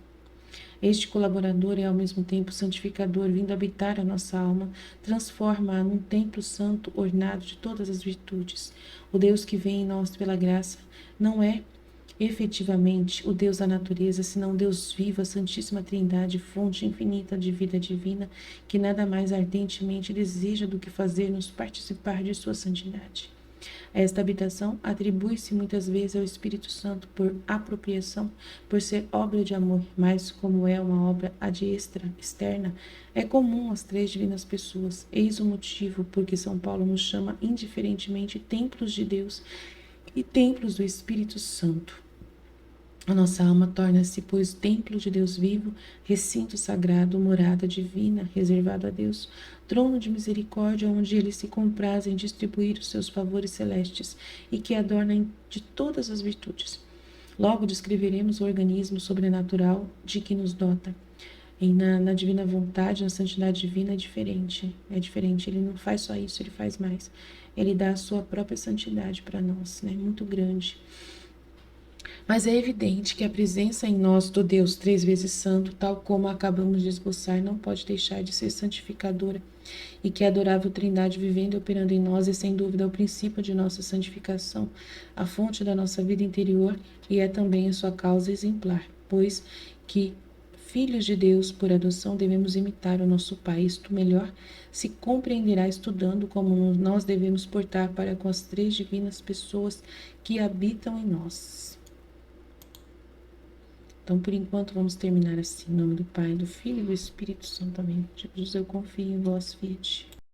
Este colaborador é ao mesmo tempo santificador, vindo habitar a nossa alma, transforma-a num templo santo ornado de todas as virtudes. O Deus que vem em nós pela graça não é efetivamente o Deus da natureza, senão Deus vivo, a Santíssima Trindade, fonte infinita de vida divina, que nada mais ardentemente deseja do que fazer-nos participar de sua santidade. Esta habitação atribui-se muitas vezes ao Espírito Santo por apropriação, por ser obra de amor, mas como é uma obra ad extra, externa, é comum às três divinas pessoas. Eis o motivo por que São Paulo nos chama indiferentemente templos de Deus e templos do Espírito Santo. A nossa alma torna-se, pois, templo de Deus vivo, recinto sagrado, morada divina, reservado a Deus, trono de misericórdia, onde Ele se compraz em distribuir os seus favores celestes e que adorna de todas as virtudes. Logo descreveremos o organismo sobrenatural de que nos dota. E na divina vontade, na santidade divina, é diferente. É diferente. Ele não faz só isso, ele faz mais. Ele dá a sua própria santidade para nós, né? Muito grande. Mas é evidente que a presença em nós do Deus três vezes santo, tal como acabamos de esboçar, não pode deixar de ser santificadora, e que a adorável Trindade vivendo e operando em nós é sem dúvida o princípio de nossa santificação, a fonte da nossa vida interior e é também a sua causa exemplar, pois que filhos de Deus, por adoção, devemos imitar o nosso Pai. Isto melhor se compreenderá estudando como nós devemos portar para com as três divinas pessoas que habitam em nós. Então, por enquanto, vamos terminar assim. Em nome do Pai, do Filho e do Espírito Santo. Amém. Jesus, eu confio em vós, Fiat.